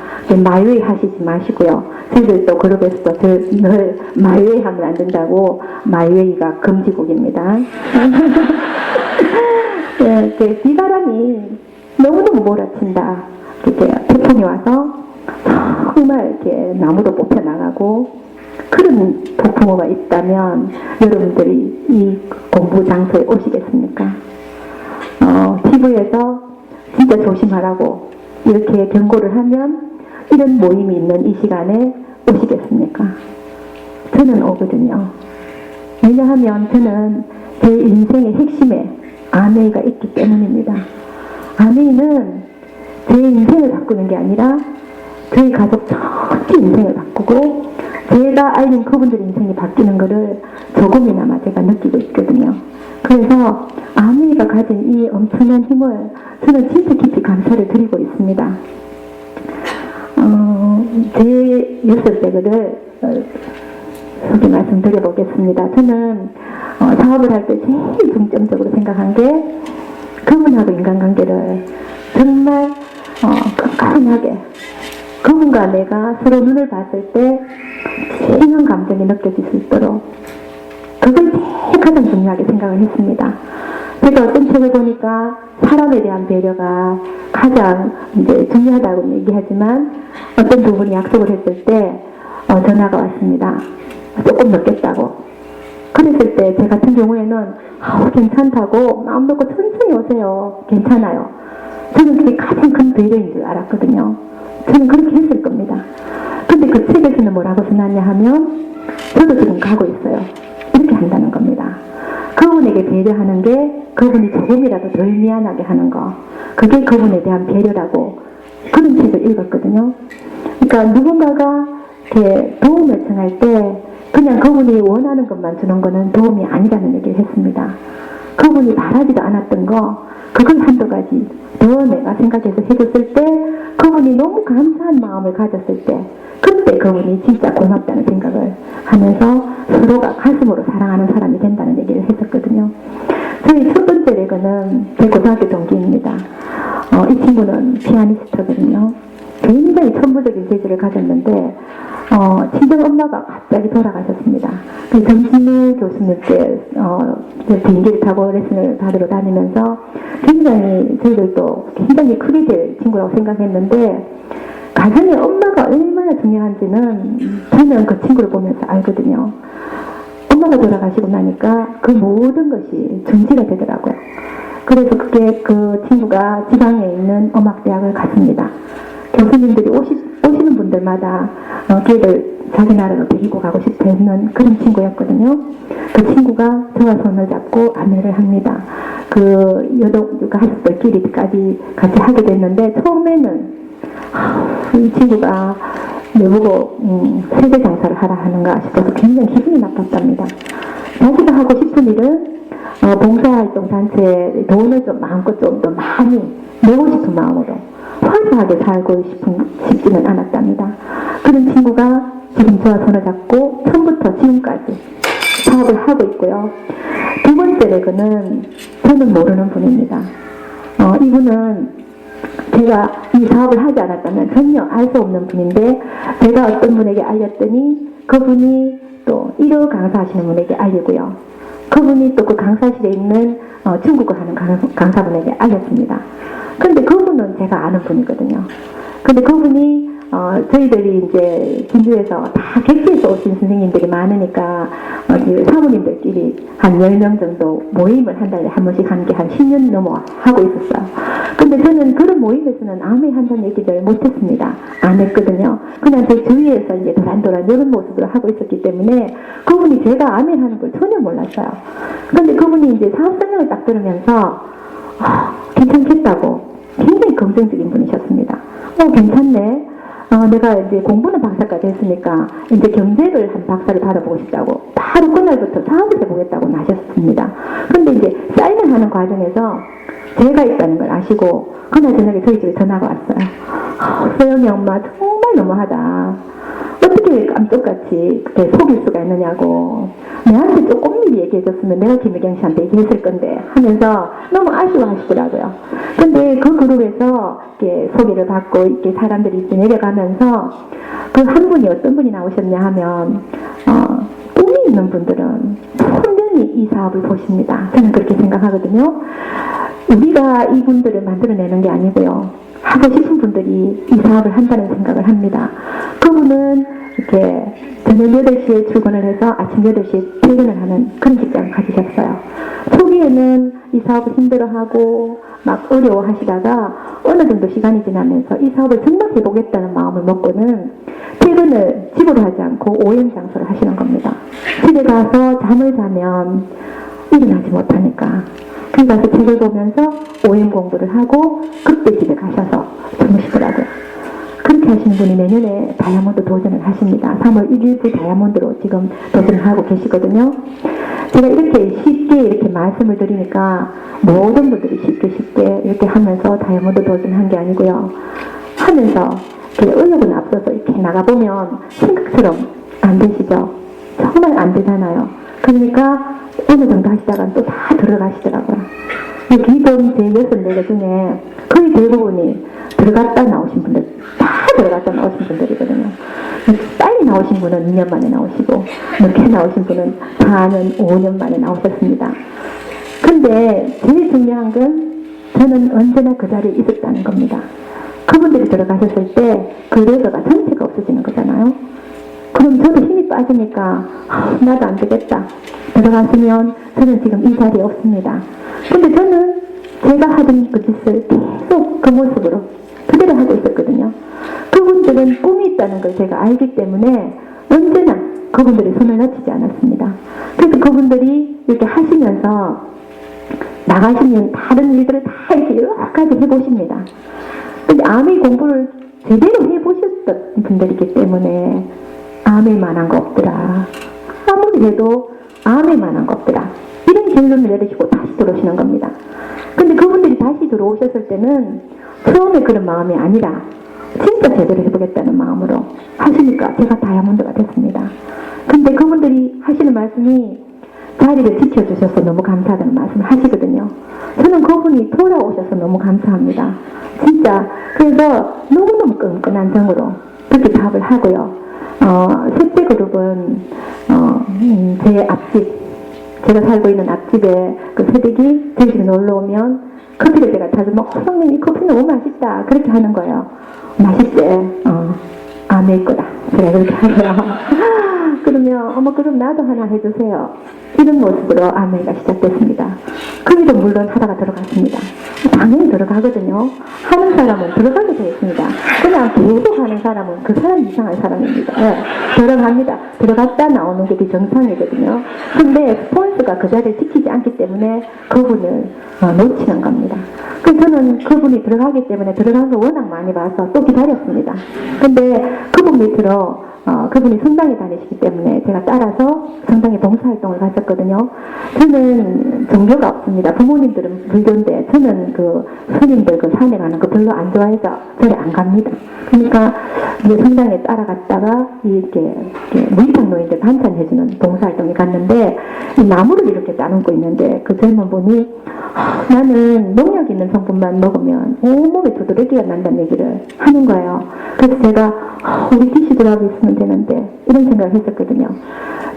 말웨이 하시지 마시고요. 저희들도 그룹에서도 늘 말웨이 하면 안 된다고 말웨이가 금지곡입니다. 네, 비바람이 너무너무 몰아친다. 이렇게 태풍이 와서 정말 이렇게 나무도 뽑혀나가고 그런 폭풍우가 있다면 여러분들이 이 공부 장소에 오시겠습니까? TV에서 진짜 조심하라고 이렇게 경고를 하면 이런 모임이 있는 이 시간에 오시겠습니까? 저는 오거든요. 왜냐하면 저는 제 인생의 핵심에 아메이가 있기 때문입니다. 아메이는 제 인생을 바꾸는 게 아니라 저희 가족 전체 인생을 바꾸고 제가 알린 그분들 인생이 바뀌는 것을 조금이나마 제가 느끼고 있거든요. 그래서 아메이가 가진 이 엄청난 힘을 저는 진짜 깊이 감사를 드리고 있습니다. 제 6대들을 소개 말씀드려보겠습니다. 저는 사업을 할 때 제일 중점적으로 생각한 게 그분하고 인간관계를 정말 끈끈하게 그분과 내가 서로 눈을 봤을 때 진한 감정이 느껴질 수 있도록 그걸 제일 가장 중요하게 생각을 했습니다. 제가 어떤 책을 보니까 사람에 대한 배려가 가장 이제 중요하다고 얘기하지만 어떤 두 분이 약속을 했을 때 전화가 왔습니다. 조금 늦겠다고. 그랬을 때 제 같은 경우에는 괜찮다고 마음 놓고 천천히 오세요. 괜찮아요. 저는 그게 가장 큰 배려인 줄 알았거든요. 저는 그렇게 했을 겁니다. 근데 그 책에서는 뭐라고 써놨냐 하면 저도 지금 가고 있어요. 이렇게 한다는 겁니다. 그분에게 배려하는 게 그분이 조금이라도 덜 미안하게 하는 거, 그게 그분에 대한 배려라고 그런 책을 읽었거든요. 그러니까 누군가가 이렇게 도움을 청할 때 그냥 그분이 원하는 것만 주는 거는 도움이 아니라는 얘기를 했습니다. 그분이 바라지도 않았던 거 그걸 한두 가지 더 내가 생각해서 해줬을 때 그분이 너무 감사한 마음을 가졌을 때 그때 그분이 진짜 고맙다는 생각을 하면서 서로가 가슴으로 사랑하는 사람이 된다는 얘기를 했었거든요. 저희 첫 번째 레그는 제 고등학교 동기입니다. 이 친구는 피아니스트거든요. 굉장히 천부적인 재주를 가졌는데 친정 엄마가 갑자기 돌아가셨습니다. 정신무 교수님께 비행기를 타고 레슨을 받으러 다니면서 굉장히 저희들도 굉장히 크게 될 친구라고 생각했는데 가정에 엄마가 얼마나 중요한지는 저는 그 친구를 보면서 알거든요. 엄마가 돌아가시고 나니까 그 모든 것이 정지가 되더라고요. 그래서 그 친구가 지방에 있는 음악대학을 갔습니다. 교수님들이 오시는 분들마다 걔를 자기 나라로 데리고 가고 싶어 했는 그런 친구였거든요. 그 친구가 저와 손을 잡고 안내를 합니다. 그 여독 가족들끼리까지 같이 하게 됐는데 처음에는 이 친구가 내보고 세계 장사를 하라 하는가 싶어서 굉장히 기분이 나빴답니다. 자기가 하고 싶은 일은 봉사활동 단체에 돈을 좀 마음껏 좀 더 많이 내고 싶은 마음으로 화사하게 살고 싶지는 않았답니다. 그런 친구가 지금 저와 손을 잡고 처음부터 지금까지 사업을 하고 있고요. 두 번째 레그는 저는 모르는 분입니다. 이분은 제가 이 사업을 하지 않았다면 전혀 알 수 없는 분인데 제가 어떤 분에게 알렸더니 그분이 또 1호 강사하시는 분에게 알리고요. 그분이 또 그 강사실에 있는 중국어 하는 강사분에게 알렸습니다. 근데 그분은 제가 아는 분이거든요. 근데 그분이 저희들이 이제 진주에서 다 객지에서 오신 선생님들이 많으니까 사모님들끼리 한 10명 정도 모임을 한 달에 한 번씩 한 게 한 10년 넘어 하고 있었어요. 근데 저는 그런 모임에서는 아메 한다는 얘기를 못했습니다. 안 했거든요. 그냥 제 주위에서 이제 도란도란 이런 모습으로 하고 있었기 때문에 그분이 제가 아메 하는 걸 전혀 몰랐어요. 근데 그분이 이제 사업 설명을 딱 들으면서 괜찮겠다고 굉장히 긍정적인 분이셨습니다. 괜찮네. 내가 이제 공부는 박사까지 했으니까 이제 경제를 한 박사를 받아보고 싶다고 바로 그날부터 사업을 해보겠다고 나셨습니다. 근데 이제 사인을 하는 과정에서 제가 있다는 걸 아시고 그날 저녁에 저희 집에 전화가 왔어요. 소영이 엄마 정말 너무하다. 어떻게 깜짝같이 그렇게 속일 수가 있느냐고. 내한테 조금 미리 얘기해줬으면 내가 김혜경 씨한테 얘기했을 건데 하면서 너무 아쉬워하시더라고요. 근데 그 그룹에서 이렇게 소개를 받고 이렇게 사람들이 이렇게 내려가면서 그 한 분이 어떤 분이 나오셨냐 하면 꿈이 있는 분들은 분명히 이 사업을 보십니다. 저는 그렇게 생각하거든요. 우리가 이분들을 만들어내는 게 아니고요. 하고 싶은 분들이 이 사업을 한다는 생각을 합니다. 그분은 이렇게 저녁 8시에 출근을 해서 아침 8시에 퇴근을 하는 그런 직장을 가지셨어요. 초기에는 이 사업을 힘들어하고 막 어려워하시다가 어느 정도 시간이 지나면서 이 사업을 정말 해보겠다는 마음을 먹고는 퇴근을 집으로 하지 않고 오염 장소를 하시는 겁니다. 집에 가서 잠을 자면 일어나지 못하니까 그래 가서 책을 보면서 오염 공부를 하고 그때 집에 가셔서 주무시더라고요. 그렇게 하시는 분이 내년에 다이아몬드 도전을 하십니다. 3월 1일부 다이아몬드로 지금 도전을 하고 계시거든요. 제가 이렇게 쉽게 이렇게 말씀을 드리니까 모든 분들이 쉽게 이렇게 하면서 다이아몬드 도전한 게 아니고요. 하면서 의욕은 앞서서 이렇게 나가보면 생각처럼 안 되시죠? 정말 안 되잖아요. 그러니까 어느 정도 하시다가 또 다 들어가시더라고요. 기존 제 6-4개 중에 거의 대부분이 들어갔다 나오신 분들, 다 들어갔다 나오신 분들이거든요. 빨리 나오신 분은 2년 만에 나오시고, 늦게 나오신 분은 4년, 5년 만에 나오셨습니다. 근데 제일 중요한 건 저는 언제나 그 자리에 있었다는 겁니다. 그분들이 들어가셨을 때 그 레버가 전체가 없어지는 거잖아요. 그럼 저도 힘이 빠지니까 나도 안 되겠다. 들어갔으면 저는 지금 이 자리에 없습니다. 근데 저는 제가 하던 그 짓을 계속 그 모습으로 그대로 하고 있었거든요. 그분들은 꿈이 있다는 걸 제가 알기 때문에 언제나 그분들이 손을 놓치지 않았습니다. 그래서 그분들이 이렇게 하시면서 나가시면 다른 일들을 다 이렇게 여러 가지 해보십니다. 근데 아미 공부를 제대로 해보셨던 분들이기 때문에 아미만한 거 없더라. 아무리 해도 아미만한 거 없더라. 이런 결론을 내리시고 다시 들어오시는 겁니다. 근데 그분들이 다시 들어오셨을 때는 처음에 그런 마음이 아니라 진짜 제대로 해보겠다는 마음으로 하시니까 제가 다이아몬드가 됐습니다. 근데 그분들이 하시는 말씀이 자리를 지켜주셔서 너무 감사하다는 말씀을 하시거든요. 저는 그분이 돌아오셔서 너무 감사합니다. 진짜 그래서 너무너무 끈끈한 정으로 그렇게 사업을 하고요. 셋째 그룹은 제 앞집, 제가 살고 있는 앞집에 그 새댁이 저희 집에 놀러 오면 커피를 제가 자주 먹고 형님 이 커피 너무 맛있다 그렇게 하는 거예요. 맛있지? 아메일 거다. 제가 그렇게 하고요. 그러면 어머 그럼 나도 하나 해주세요. 이런 모습으로 아메이가 시작됐습니다. 거기도 물론 하다가 들어갔습니다. 당연히 들어가거든요. 하는 사람은 들어가게 되어 있습니다. 그냥 계속 하는 사람은 그 사람 이상한 사람입니다. 네, 들어갑니다. 들어갔다 나오는 게 정상이거든요. 근데 스폰서가 그 자리를 지키지 않기 때문에 그분을 놓치는 겁니다. 그래서 저는 그분이 들어가기 때문에 들어간 걸 워낙 많이 봐서 또 기다렸습니다. 근데 그분 밑으로 그분이 성당에 다니시기 때문에 제가 따라서 성당에 봉사활동을 갔었거든요. 저는 종교가 없습니다. 부모님들은 불교인데 저는 그 스님들 그 산에 가는 거 별로 안 좋아해서 절에 안 갑니다. 그러니까 이제 성당에 따라갔다가 이렇게 무익한 노인들 반찬해주는 봉사활동에 갔는데 이 나무를 이렇게 따놓고 있는데 그 젊은 분이 나는 농약 있는 성분만 먹으면 온몸에 두드러기가 난다는 얘기를 하는 거예요. 그래서 제가 우리 디시드라고 있으면 되는데 이런 생각을 했었거든요.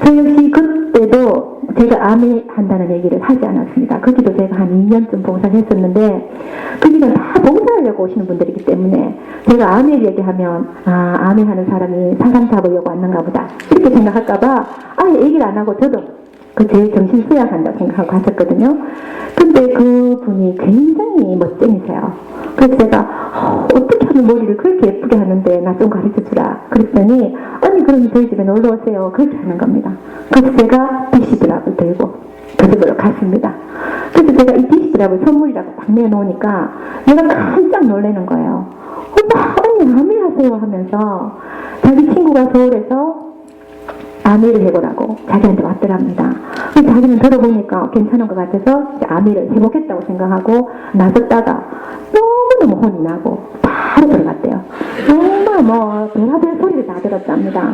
저 역시 그때도 제가 암에 한다는 얘기를 하지 않았습니다. 거기도 제가 한 2년쯤 봉사를 했었는데 거기는 다 봉사하려고 오시는 분들이기 때문에 제가 암에 얘기하면 암에 하는 사람이 사람 잡으려고 왔는가 보다 이렇게 생각할까봐 아예 얘기를 안 하고 저도 그 제 정신 수양한다고 생각하고 갔었거든요. 근데 그분이 굉장히 멋쟁이세요. 그래서 제가 어떻게 하면 머리를 그렇게 예쁘게 하는데 나 좀 가르쳐주라 그랬더니 언니 그럼 저희 집에 놀러 오세요 그렇게 하는 겁니다. 그래서 제가 디시드랍을 들고 그 집으로 갔습니다. 그래서 제가 이 디시드랍을 선물이라고 딱 내놓으니까 얘가 깜짝 놀라는 거예요. 오빠 언니 아메 하세요 하면서 자기 친구가 서울에서 아메를 해보라고 자기한테 왔더랍니다. 그래서 자기는 들어보니까 괜찮은 것 같아서 아메를 해보겠다고 생각하고 나섰다가 너무너무 혼이 나고 바로 들어갔대요. 정말 뭐 별하별 소리를 다 들었답니다.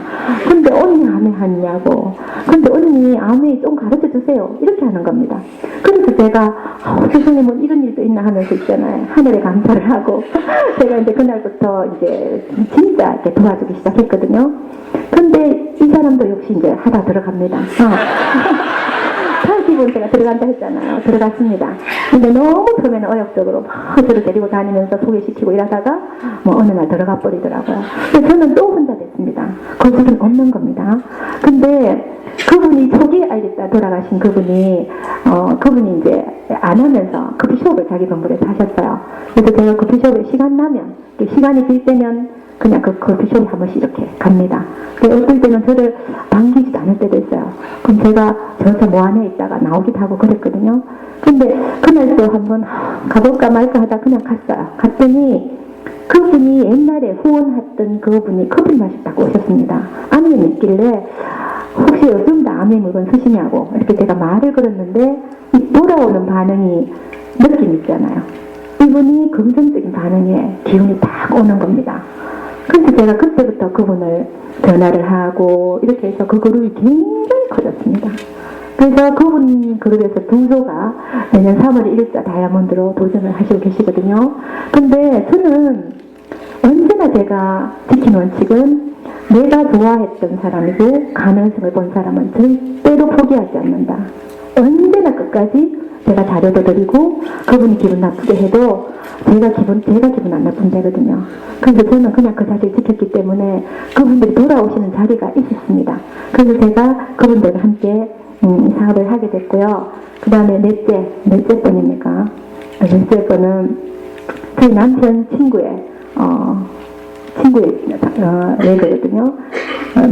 근데 언니 아메 하냐고. 근데 언니 아메 좀 가르쳐주세요. 이렇게 하는 겁니다. 그래서 제가 세상에 뭐 이런 일도 있나 하면서 있잖아요. 하늘에 감사를 하고 제가 이제 그날부터 이제 진짜 이렇게 도와주기 시작했거든요. 근데 이 사람도 역시 이제 하다 들어갑니다. 기본 제가 들어간다 했잖아요. 들어갔습니다. 근데 너무 처음에는 어역적으로 막 저를 데리고 다니면서 소개시키고 이러다가 뭐 어느 날 들어가 버리더라고요. 근데 저는 또 혼자 됐습니다. 거절은 없는 겁니다. 근데 그분이 초기에 알겠다 돌아가신 그분이 그분이 이제 안 하면서 커피숍을 자기 건물에 사셨어요. 그래서 제가 커피숍에 시간 나면, 시간이 빌 때면 그냥 그 커피숍에 한 번씩 이렇게 갑니다. 어떨 때는 저를 반기지도 않을 때도 있어요. 그럼 제가 저 뭐 안에 있다가 나오기도 하고 그랬거든요. 근데 그날 또 한번 가볼까 말까 하다 그냥 갔어요. 갔더니 그분이 옛날에 후원했던 그분이 커피 마셨다고 오셨습니다. 암염이 있길래 혹시 요즘 다 암의 물건 쓰시냐고 이렇게 제가 말을 걸었는데 이 돌아오는 반응이 느낌 있잖아요. 이분이 긍정적인 반응에 기운이 딱 오는 겁니다. 그래서 제가 그때부터 그분을 전화를 하고 이렇게 해서 그 그룹이 굉장히 커졌습니다. 그래서 그분 그룹에서 두소가 내년 3월 1일자 다이아몬드로 도전을 하시고 계시거든요. 근데 저는 언제나 제가 지킨 원칙은 내가 좋아했던 사람이고 가능성을 본 사람은 절대로 포기하지 않는다. 언제나 끝까지 제가 자료도 드리고 그분이 기분 나쁘게 해도 제가 기분 안 나쁘면 되거든요. 그래서 저는 그냥 그 자리를 지켰기 때문에 그분들이 돌아오시는 자리가 있었습니다. 그래서 제가 그분들과 함께 사업을 하게 됐고요. 그 다음에 넷째 번입니까? 넷째 번은 저희 남편 친구의 얘기거든요.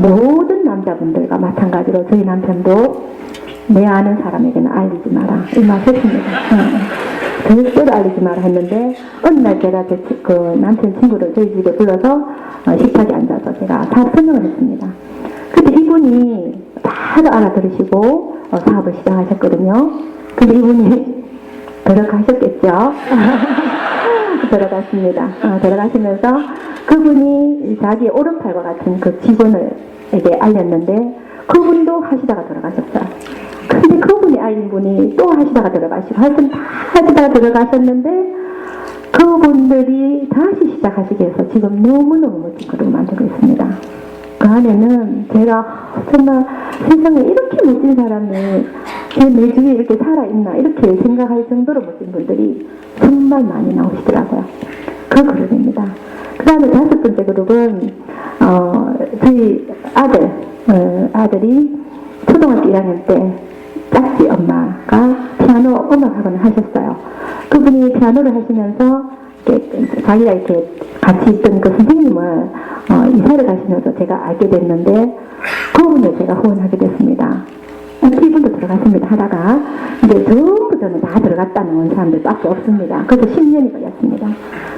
모든 남자분들과 마찬가지로 저희 남편도 내 아는 사람에게는 알리지 마라 이 말 했습니다. 절대로 알리지 마라 했는데 어느 날 제가 그 남편 친구를 저희 집에 불러서 식탁에 앉아서 제가 사업 설명을 했습니다. 근데 이분이 바로 알아들으시고 사업을 시작하셨거든요. 근데 이분이 들어가셨겠죠. 들어갔습니다. 들어가시면서 그분이 자기 오른팔과 같은 그 직원에게 알렸는데 그분도 하시다가 들어가셨어요. 근데 그분이 알린 분이 또 하시다가 들어가시고 하여튼 다 하시다가 들어가셨는데 그분들이 다시 시작하시게 해서 지금 너무너무 멋진 그룹을 만들고 있습니다. 그 안에는 제가 정말 세상에 이렇게 멋진 사람이 내 주위에 이렇게 살아있나 이렇게 생각할 정도로 멋진 분들이 정말 많이 나오시더라고요. 그 그룹입니다. 그 다음에 5번째 그룹은 저희 아들이 초등학교 1학년 때 짝지 엄마가 피아노 음악학원을 하셨어요. 그분이 피아노를 하시면서 자기가 이렇게 같이 있던 그 선생님을 이사를 가시면서 제가 알게 됐는데 그분을 제가 후원하게 됐습니다. 이분도 들어갔습니다. 하다가 이제 전부 저는 다 들어갔다는 사람들밖에 없습니다. 그래서 10년이 걸렸습니다.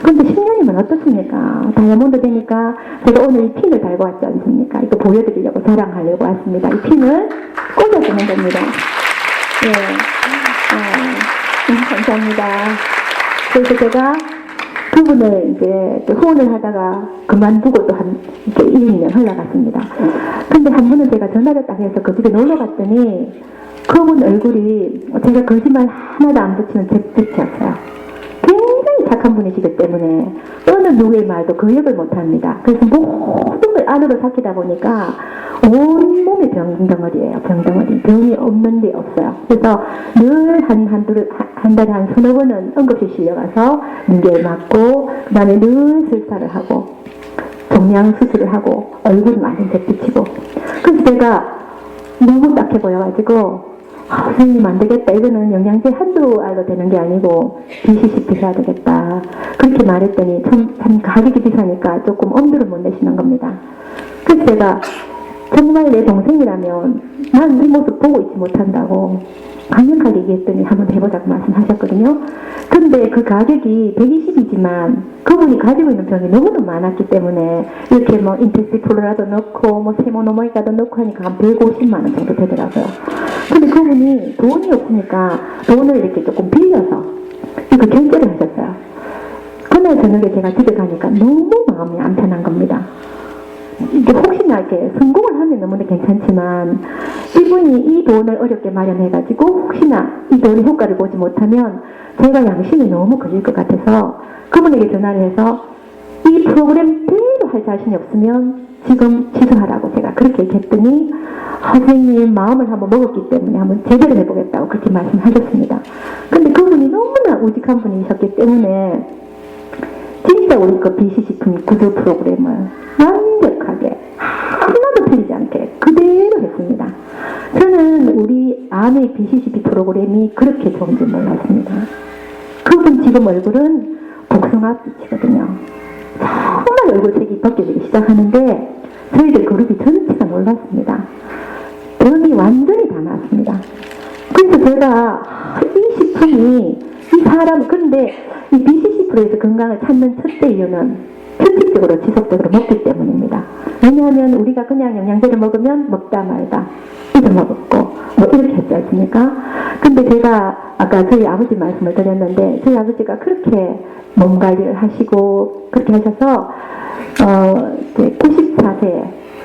그런데 10년이면 어떻습니까? 다이아몬드 되니까 제가 오늘 이 핀을 달고 왔지 않습니까? 이거 보여드리려고 자랑하려고 왔습니다. 이 핀을 꽂아주는 겁니다. 네, 감사합니다. 그래서 제가 그분을 이제 후원을 하다가 그만두고 또 한 1, 2년 흘러갔습니다. 근데 한 번은 제가 전화를 딱 해서 그 집에 놀러 갔더니 그분 얼굴이 제가 거짓말 하나도 안 붙이는 잿빛이었어요. 굉장히 착한 분이시기 때문에 어느 누구의 말도 거역을 못합니다. 그래서 모든 걸 안으로 삭히다 보니까 온 몸이 병덩어리예요. 병덩어리. 병이 없는 데 없어요. 그래서 늘 한 달에 한 서너 번은 응급실 실려가서 인계를 맞고 그 다음에 늘 설사를 하고 종양 수술을 하고 얼굴이 완전 잿빛이고 그래서 제가 너무 딱해 보여가지고 선생님 안 되겠다. 이거는 영양제 한두 알로 되는 게 아니고 BCCP 해야 되겠다. 그렇게 말했더니 참 가격이 비싸니까 조금 엄두를 못 내시는 겁니다. 그래서 제가 정말 내 동생이라면 난 이 모습 보고 있지 못한다고 강력하게 얘기했더니 한번 해보자고 말씀하셨거든요. 근데 그 가격이 120이지만 그분이 가지고 있는 병이 너무너무 많았기 때문에 이렇게 뭐 인테시플로라도 넣고 뭐 세모노모이가도 넣고 하니까 한 150만 원 정도 되더라고요. 근데 그분이 돈이 없으니까 돈을 이렇게 조금 빌려서 이거 결제를 하셨어요. 그날 저녁에 제가 집에 가니까 너무 마음이 안 편한 겁니다. 이게 혹시나 이렇게 성공을 하면 너무나 괜찮지만 이분이 이 돈을 어렵게 마련해가지고 혹시나 이 돈의 효과를 보지 못하면 제가 양심이 너무 걸릴 것 같아서 그분에게 전화를 해서 이 프로그램대로 할 자신이 없으면 지금 취소하라고 제가 그렇게 얘기했더니 선생님 마음을 한번 먹었기 때문에 한번 제대로 해보겠다고 그렇게 말씀하셨습니다. 근데 그분이 너무나 우직한 분이셨기 때문에 진짜 우리 그 BC식품 구조 프로그램을 완벽하게 하나도 틀리지 않게 그대로 했습니다. 저는 우리 아내 BCCP 프로그램이 그렇게 좋은 줄 몰랐습니다. 그분 지금 얼굴은 복숭아빛이거든요. 정말 얼굴색이 벗겨지기 시작하는데 저희들 그룹이 전체가 놀랐습니다. 병이 완전히 다 나았습니다. 그래서 제가 이 식품이 이 사람, 근데 이 BCC 프로에서 건강을 찾는 첫째 이유는 규칙적으로 지속적으로 먹기 때문입니다. 왜냐하면 우리가 그냥 영양제를 먹으면 먹다 말다 잊어먹었고 뭐 이렇게 했지 않습니까? 근데 제가 아까 저희 아버지 말씀을 드렸는데 저희 아버지가 그렇게 몸 관리를 하시고 그렇게 하셔서 94세에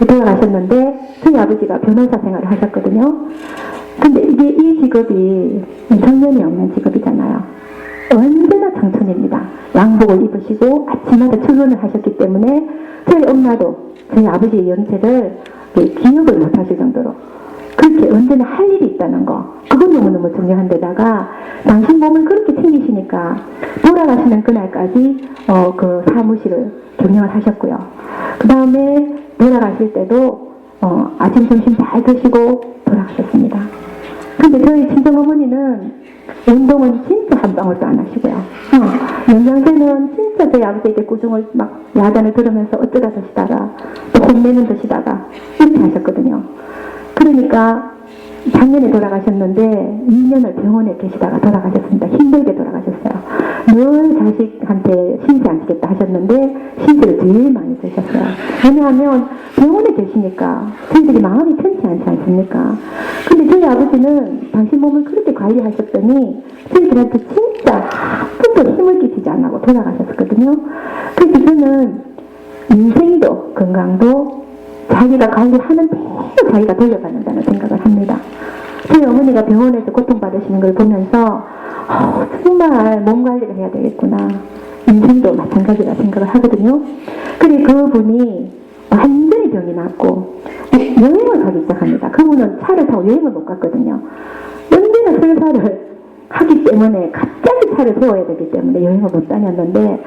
돌아가셨는데 저희 아버지가 변호사 생활을 하셨거든요. 근데 이게 이 직업이 정년이 없는 직업이잖아요. 언제나 청춘입니다. 양복을 입으시고 아침마다 출근을 하셨기 때문에 저희 엄마도 저희 아버지의 연세를 기억을 못 하실 정도로 그렇게 언제나 할 일이 있다는 거, 그건 너무너무 중요한 데다가 당신 몸을 그렇게 챙기시니까 돌아가시는 그날까지 그 사무실을 경영을 하셨고요. 그 다음에 돌아가실 때도 아침 점심 잘 드시고 돌아가셨습니다. 근데 저희 친정어머니는 운동은 진짜 한 방울도 안 하시고요. 영양제는 진짜 저희 아버지에게 꾸중을 막 야단을 들으면서 어쩌다 드시다가 또 혼내는 드시다가 이렇게 하셨거든요. 그러니까 작년에 돌아가셨는데 2년을 병원에 계시다가 돌아가셨습니다. 힘들게 돌아가셨어요. 늘 자식한테 신세 안 지겠다 하셨는데 신세를 제일 많이 지셨어요. 왜냐하면 병원에 계시니까 저희들이 마음이 편치 않지 않습니까? 근데 저희 아버지는 당신 몸을 그렇게 관리하셨더니 저희들한테 진짜 한 번도 힘을 끼치지 안 하고 돌아가셨거든요. 그래서 저는 인생도 건강도 자기가 관리하는 대로 자기가 돌려받는다는 생각을 합니다. 저희 어머니가 병원에서 고통받으시는 걸 보면서 정말 몸 관리를 해야 되겠구나. 인생도 마찬가지라 생각을 하거든요. 그리고 그분이 완전히 병이 났고 여행을 가기 시작합니다. 그분은 차를 타고 여행을 못 갔거든요. 언제나 설사를 하기 때문에 갑자기 차를 세워야 되기 때문에 여행을 못 다녔는데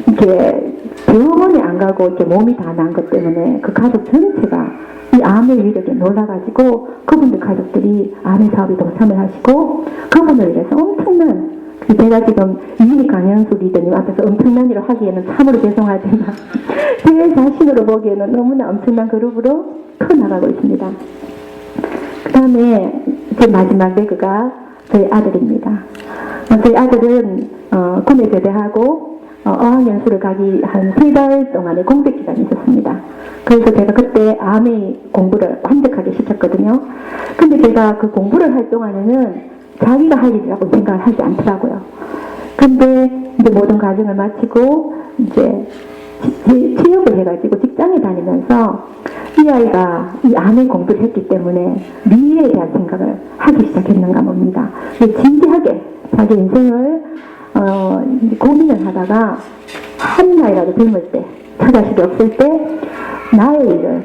이렇게 병원에 안 가고 이렇게 몸이 다 난 것 때문에 그 가족 전체가 이 암의 위력에 놀라가지고 그분들 가족들이 암의 사업에 동참을 하시고 그분을 위해서 엄청난 제가 지금 이민희 강현수 리더님 앞에서 엄청난 일을 하기에는 참으로 죄송하지만 제 자신으로 보기에는 너무나 엄청난 그룹으로 커나가고 있습니다. 그 다음에 제 마지막 배그가 저희 아들입니다. 저희 아들은 군에 제대하고 어학연수를 가기 한 3달 동안의 공백 기간이 있었습니다. 그래서 제가 그때 암의 공부를 완벽하게 시켰거든요. 근데 제가 그 공부를 할 동안에는 자기가 할 일이라고 생각을 하지 않더라고요. 근데 이제 모든 과정을 마치고 이제 취업을 해가지고 직장에 다니면서 이 아이가 이 암의 공부를 했기 때문에 미래에 대한 생각을 하기 시작했는가 봅니다. 진지하게 자기 인생을 고민을 하다가 한 나이라도 젊을 때, 처자식이 없을 때 나의 일을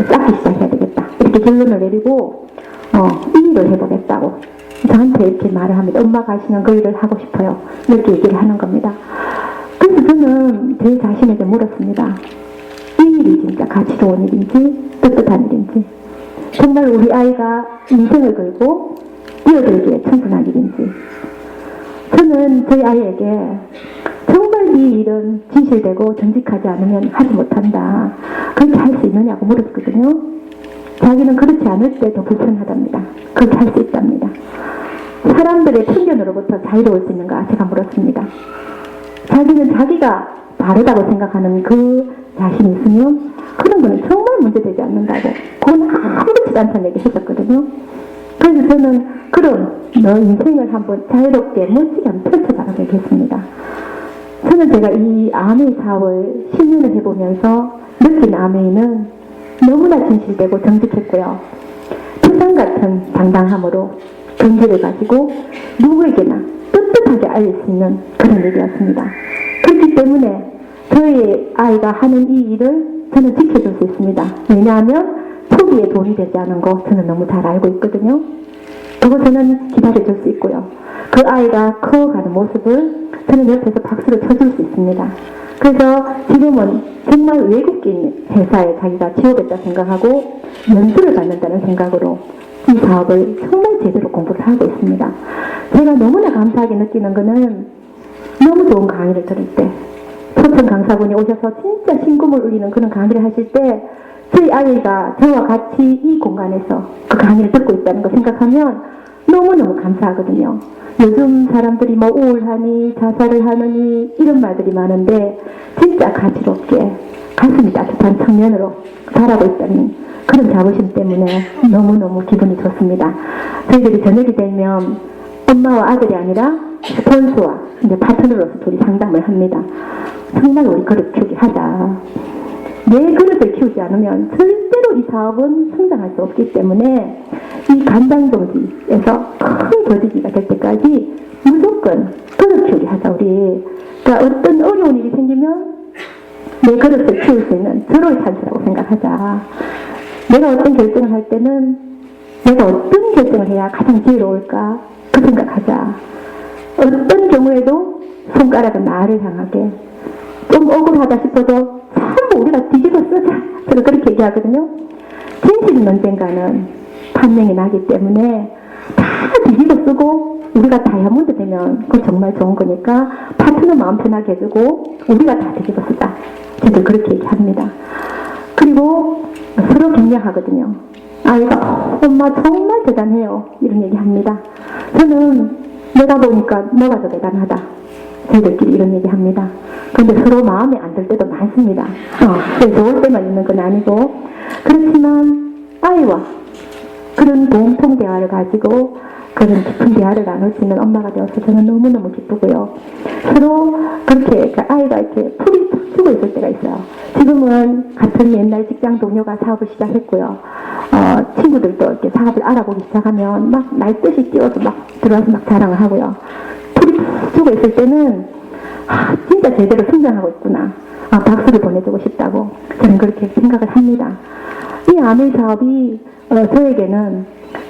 쌓기 시작해야 되겠다. 이렇게 결론을 내리고 이 일을 해보겠다고 저한테 이렇게 말을 합니다. 엄마가 하시는 그 일을 하고 싶어요. 이렇게 얘기를 하는 겁니다. 그래서 저는 제 자신에게 물었습니다. 이 일이 진짜 가치로운 일인지 뜻뜻한 일인지 정말 우리 아이가 인생을 걸고 뛰어들기에 충분한 일인지 저는 저희 아이에게 정말 이 일은 진실되고 정직하지 않으면 하지 못한다. 그렇게 할 수 있느냐고 물었거든요. 자기는 그렇지 않을 때 더 불편하답니다. 그렇게 할 수 있답니다. 사람들의 편견으로부터 자유로울 수 있는가 제가 물었습니다. 자기는 자기가 다르다고 생각하는 그 자신이 있으면 그런 거는 정말 문제되지 않는다고 그건 아무렇지도 않다는 얘기 했었거든요. 그래서 저는 그럼 너 인생을 한번 자유롭게 멋지게 한번 펼쳐봐라고 얘기했습니다. 저는 제가 이 암의 사업을 10년을 해보면서 느낀 암의는 너무나 진실되고 정직했고요. 천당 같은 당당함으로 경제를 가지고 누구에게나 떳떳하게 알릴 수 있는 그런 일이었습니다. 그렇기 때문에 저희 아이가 하는 이 일을 저는 지켜줄 수 있습니다. 왜냐하면 초기에 돈이 되지 않은 거 저는 너무 잘 알고 있거든요. 그거 저는 기다려줄 수 있고요. 그 아이가 커가는 모습을 저는 옆에서 박수를 쳐줄 수 있습니다. 그래서 지금은 정말 외국인 회사에 자기가 취업했다 생각하고 연수를 받는다는 생각으로 이 사업을 정말 제대로 공부를 하고 있습니다. 제가 너무나 감사하게 느끼는 거는 너무 좋은 강의를 들을 때 초청 강사분이 오셔서 진짜 심금을 울리는 그런 강의를 하실 때 저희 아이가 저와 같이 이 공간에서 그 강의를 듣고 있다는 거 생각하면 너무너무 감사하거든요. 요즘 사람들이 뭐 우울하니 자살을 하느니 이런 말들이 많은데 진짜 가지럽게 가슴이 따뜻한 청년으로 살아고 있다는 그런 자부심 때문에 너무너무 기분이 좋습니다. 저희들이 저녁이 되면 엄마와 아들이 아니라 스폰서와 이제 파트너로서 둘이 상담을 합니다. 정말 우리 그릇 키우기 하자. 내 그릇을 키우지 않으면 절대로 이 사업은 성장할 수 없기 때문에 이 간장동지에서 큰 거지기가 될 때까지 무조건 그릇 키우기 하자 우리. 그러니까 어떤 어려운 일이 생기면 내 그릇을 키울 수 있는 저럴 찬스라고 생각하자. 내가 어떤 결정을 할 때는 내가 어떤 결정을 해야 가장 지혜로울까 그 생각하자. 어떤 경우에도 손가락은 나를 향하게 좀 억울하다 싶어도 전부 우리가 뒤집어 쓰자. 저는 그렇게 얘기하거든요. 진실은 언젠가는 판명이 나기 때문에 다 뒤집어 쓰고 우리가 다이아몬드 되면 그거 정말 좋은 거니까 파트너 마음 편하게 해주고 우리가 다 뒤집어 쓰자. 저도 그렇게 얘기합니다. 그리고 서로 격려하거든요. 아이가 엄마 정말 대단해요. 이런 얘기합니다. 저는 내가 보니까 너가 더 대단하다. 저희들끼리 이런 얘기합니다. 그런데 서로 마음에 안 들 때도 많습니다. 좋을 때만 있는 건 아니고 그렇지만 아이와 그런 공통 대화를 가지고 그런 깊은 대화를 나눌 수 있는 엄마가 되어서 저는 너무너무 기쁘고요. 서로 그렇게 아이가 이렇게 풀이 툭 치고 있을 때가 있어요. 지금은 같은 옛날 직장 동료가 사업을 시작했고요. 친구들도 이렇게 사업을 알아보기 시작하면 막 날듯이 뛰어서 막 들어와서 막 자랑을 하고요. 풀이 툭 치고 있을 때는 진짜 제대로 성장하고 있구나. 박수를 보내주고 싶다고 저는 그렇게 생각을 합니다. 이 아밀 사업이 저에게는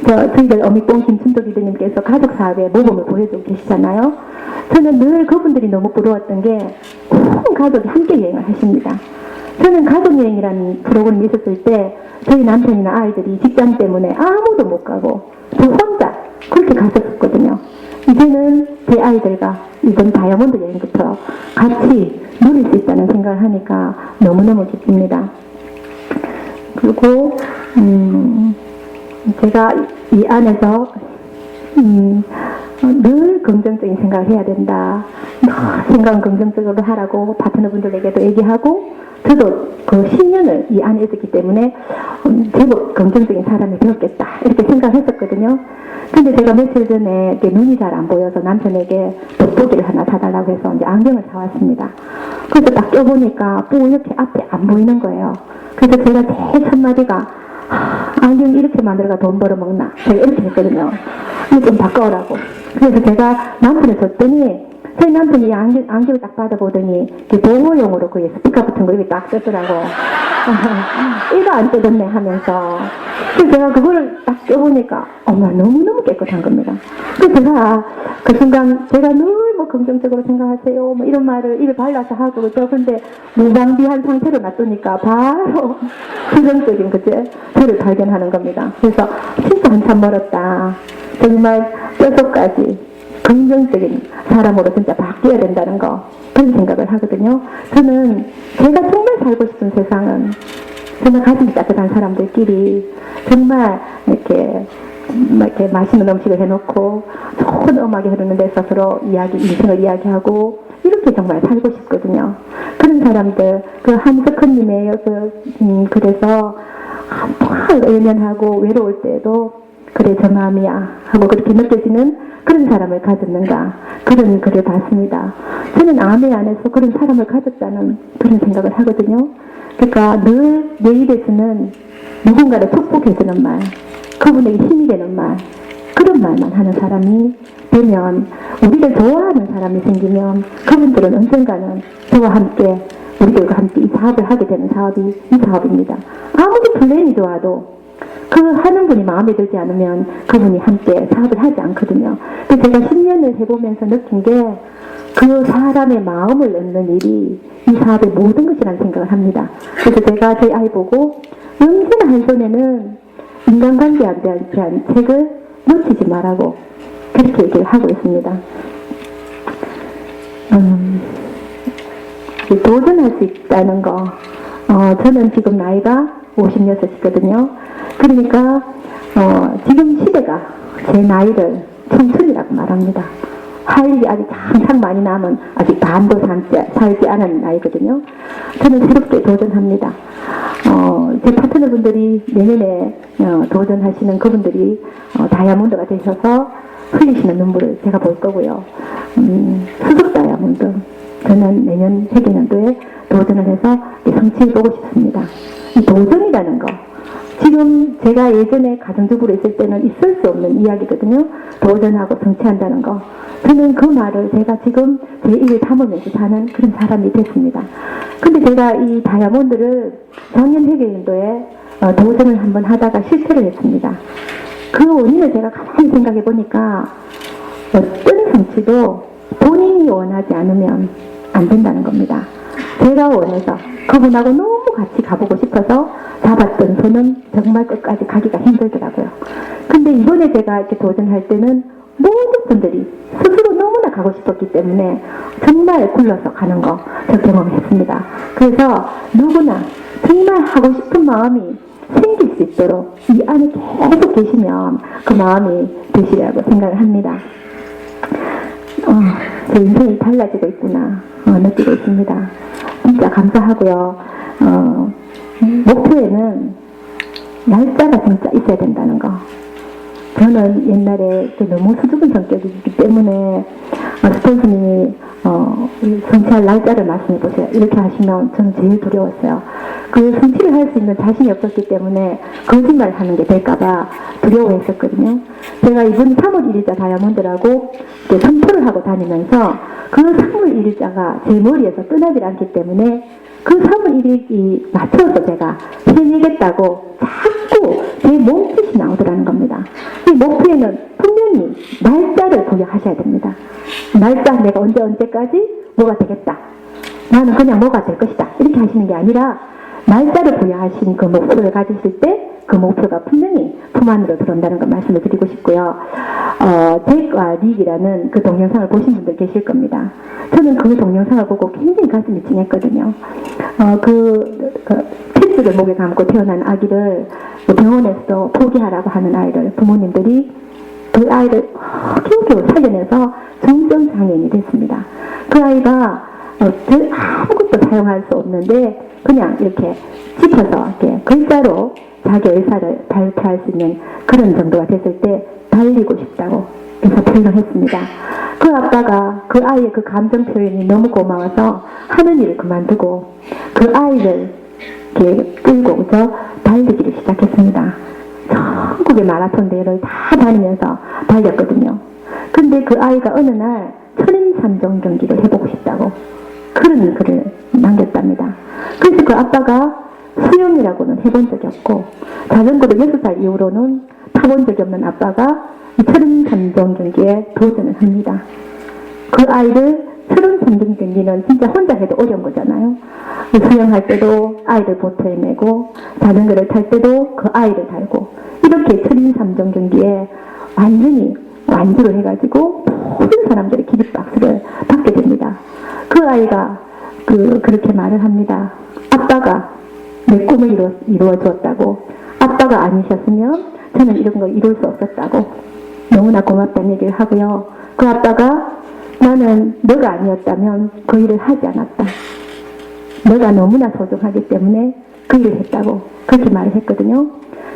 저희들 어미뽕 김춘도 리더님께서 가족사업에 모범을 보여주고 계시잖아요. 저는 늘 그분들이 너무 부러웠던 게 온 가족이 함께 여행을 하십니다. 저는 가족여행이라는 프로그램이 있었을 때 저희 남편이나 아이들이 직장 때문에 아무도 못 가고 저 혼자 그렇게 갔었거든요. 이제는 제 아이들과 이번 다이아몬드 여행부터 같이 누릴 수 있다는 생각을 하니까 너무너무 기쁩니다. 그리고 제가 이 안에서 늘 긍정적인 생각을 해야 된다. 생각은 긍정적으로 하라고 파트너분들에게도 얘기하고 저도 그 10년을 이 안에 있었기 때문에 제법 긍정적인 사람이 되었겠다 이렇게 생각을 했었거든요. 근데 제가 며칠 전에 눈이 잘 안 보여서 남편에게 돋보기를 하나 사달라고 해서 이제 안경을 사왔습니다. 그래서 딱 껴보니까 이렇게 앞에 안 보이는 거예요. 그래서 제가 제일 첫 마디가 안경 이렇게 만들어가 돈 벌어먹나 제가 이렇게 했거든요. 이거 좀 바꿔오라고. 그래서 제가 남편을 줬더니 저희 남편이 안경을 딱 받아보더니 보호용으로 그 스피커 같은 거 이렇게 딱 뜯더라고. 이거 안 뜯었네 하면서. 그래서 제가 그거를 딱 껴보니까 엄마 너무너무 깨끗한 겁니다. 그래서 제가 그 순간 제가 늘 뭐 긍정적으로 생각하세요 뭐 이런 말을 입에 발라서 하고 그죠. 근데 무방비한 상태로 놔두니까 바로 긍정적인 저를 발견하는 겁니다. 그래서 진짜 한참 멀었다. 정말 뼛속까지 긍정적인 사람으로 진짜 바뀌어야 된다는 거 그런 생각을 하거든요. 저는 제가 정말 살고 싶은 세상은 정말 가슴이 따뜻한 사람들끼리 정말 이렇게 맛있는 음식을 해놓고 좋은 음악이 흐르는 데서 서로 인생을 이야기하고 이렇게 정말 살고 싶거든요. 그런 사람들, 그 한석헌님의 그래서 외면하고 외로울 때도 그래 저 마음이야 하고 그렇게 느껴지는 그런 사람을 가졌는가 그런 글을 봤습니다. 저는 아메 안에서 그런 사람을 가졌다는 그런 생각을 하거든요. 그러니까 늘 내 입에서는 누군가를 축복해주는 말, 그분에게 힘이 되는 말, 그런 말만 하는 사람이 되면 우리를 좋아하는 사람이 생기면 그분들은 언젠가는 저와 함께 우리들과 함께 이 사업을 하게 되는 사업이 이 사업입니다. 아무리 플랜이 좋아도 그 하는 분이 마음에 들지 않으면 그분이 함께 사업을 하지 않거든요. 그래서 제가 10년을 해보면서 느낀 게 그 사람의 마음을 얻는 일이 이 사업의 모든 것이라는 생각을 합니다. 그래서 제가 저희 아이 보고 언제나 한 손에는 인간관계에 대한 책을 놓치지 말라고 그렇게 얘기를 하고 있습니다. 도전할 수 있다는 거, 저는 지금 나이가 56이거든요. 그러니까 지금 시대가 제 나이를 청춘이라고 말합니다. 할 일이 아직 한창 많이 남은, 아직 반도 살지 않은 나이거든요. 저는 새롭게 도전합니다. 제 파트너분들이 내년에 도전하시는 그분들이 다이아몬드가 되셔서 흘리시는 눈물을 제가 볼 거고요. 수석 다이아몬드, 저는 내년 회계년도에 도전을 해서 성취를 보고 싶습니다. 이 도전이라는 거, 지금 제가 예전에 가정주부로 있을 때는 있을 수 없는 이야기거든요. 도전하고 성취한다는 거. 저는 그 말을 제가 지금 제 입에 담으면서 사는 그런 사람이 됐습니다. 근데 제가 이 다이아몬드를 작년 회계연도에 도전을 한번 하다가 실패를 했습니다. 그 원인을 제가 가만히 생각해 보니까 어떤 성취도 본인이 원하지 않으면 안 된다는 겁니다. 제가 원해서 그분하고 너무 같이 가보고 싶어서 잡았던 손은 정말 끝까지 가기가 힘들더라고요. 근데 이번에 제가 이렇게 도전할 때는 모든 분들이 스스로 너무나 가고 싶었기 때문에 정말 굴러서 가는 거 저 경험했습니다. 그래서 누구나 정말 하고 싶은 마음이 생길 수 있도록 이 안에 계속 계시면 그 마음이 되시라고 생각을 합니다. 제 인생이 달라지고 있구나 느끼고 있습니다. 진짜 감사하고요. 목표에는 날짜가 진짜 있어야 된다는 거. 저는 옛날에 너무 수줍은 성격이기 때문에 스폰서님이 성취할 날짜를 말씀해 보세요. 이렇게 하시면 저는 제일 두려웠어요. 그 성취를 할 수 있는 자신이 없었기 때문에 거짓말 하는 게 될까봐 두려워했었거든요. 제가 이번 3월 1일자 다이아몬드라고 선포를 하고 다니면서 그 3월 1일자가 제 머리에서 떠나질 않기 때문에 그 3월 1일이 맞춰서 제가 해내겠다고 자꾸 제 몸짓이 나오더라는 겁니다. 이 목표에는 분명히 날짜를 부여하셔야 됩니다. 날짜 내가 언제까지 뭐가 되겠다. 나는 그냥 뭐가 될 것이다. 이렇게 하시는 게 아니라 날짜를 부여하신 그 목표를 가지실 때 그 목표가 분명히 품 안으로 들어온다는 걸 말씀을 드리고 싶고요. 잭과 릭이라는 그 동영상을 보신 분들 계실 겁니다. 저는 그 동영상을 보고 굉장히 가슴이 찡했거든요. 핏줄을 목에 감고 태어난 아기를 병원에서 포기하라고 하는 아이를 부모님들이 그 아이를 겨우겨우 살려내서 중증장애인이 됐습니다. 그 아이가 아무것도 사용할 수 없는데 그냥 이렇게 짚어서 이렇게 글자로 자기 의사를 발표할 수 있는 그런 정도가 됐을 때 달리고 싶다고 해서 표현을 했습니다. 그 아빠가 그 아이의 그 감정 표현이 너무 고마워서 하는 일을 그만두고 그 아이를 이렇게 끌고 달리기를 시작했습니다. 전국의 마라톤 대회를 다 다니면서 달렸거든요. 근데 그 아이가 어느 날 천인삼종 경기를 해보고 싶다고 그런 글을 남겼답니다. 그래서 그 아빠가 수영이라고는 해본 적이 없고 자전거를 6살 이후로는 타본 적이 없는 아빠가 천인삼종 경기에 도전을 합니다. 그 아이를 천인삼종 경기는 진짜 혼자 해도 어려운 거잖아요. 수영할 때도 아이를 보트에 메고 자전거를 탈 때도 그 아이를 달고 이렇게 천인삼종 경기에 완전히 완주를 해가지고 모든 사람들의 기립박수를 받게 됩니다. 그 아이가 그렇게 말을 합니다. 아빠가 내 꿈을 이루어 주었다고. 아빠가 아니셨으면 저는 이런 거 이룰 수 없었다고. 너무나 고맙다는 얘기를 하고요. 그 아빠가 나는 너가 아니었다면 그 일을 하지 않았다. 너가 너무나 소중하기 때문에 그 일을 했다고 그렇게 말을 했거든요.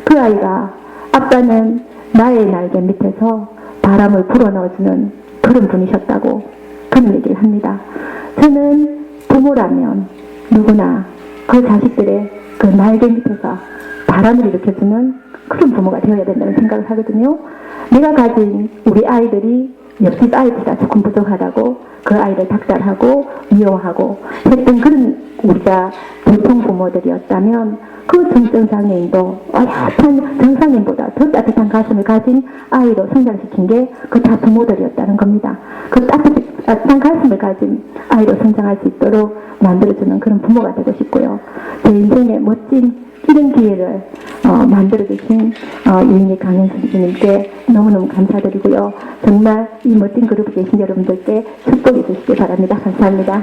그 아이가 아빠는 나의 날개 밑에서 바람을 불어넣어주는 그런 분이셨다고 그런 얘기를 합니다. 저는 부모라면 누구나 그 자식들의 그 날개 밑에서 바람을 일으켜주는 그런 부모가 되어야 된다는 생각을 하거든요. 내가 가진 우리 아이들이 옆집 아이보다 조금 부족하다고 그 아이를 닥달하고 미워하고 했던 그런 우리가 보통 부모들이었다면 그 정증장애인도 어엿한 정상인보다 더 따뜻한 가슴을 가진 아이로 성장시킨 게 그 다 부모들이었다는 겁니다. 그 따뜻한 가슴을 가진 아이로 성장할 수 있도록 만들어주는 그런 부모가 되고 싶고요. 제 인생에 멋진 이런 기회를 만들어주신 유인희 강현 선생님께 너무너무 감사드리고요. 정말 이 멋진 그룹에 계신 여러분들께 축복해 주시기 바랍니다. 감사합니다.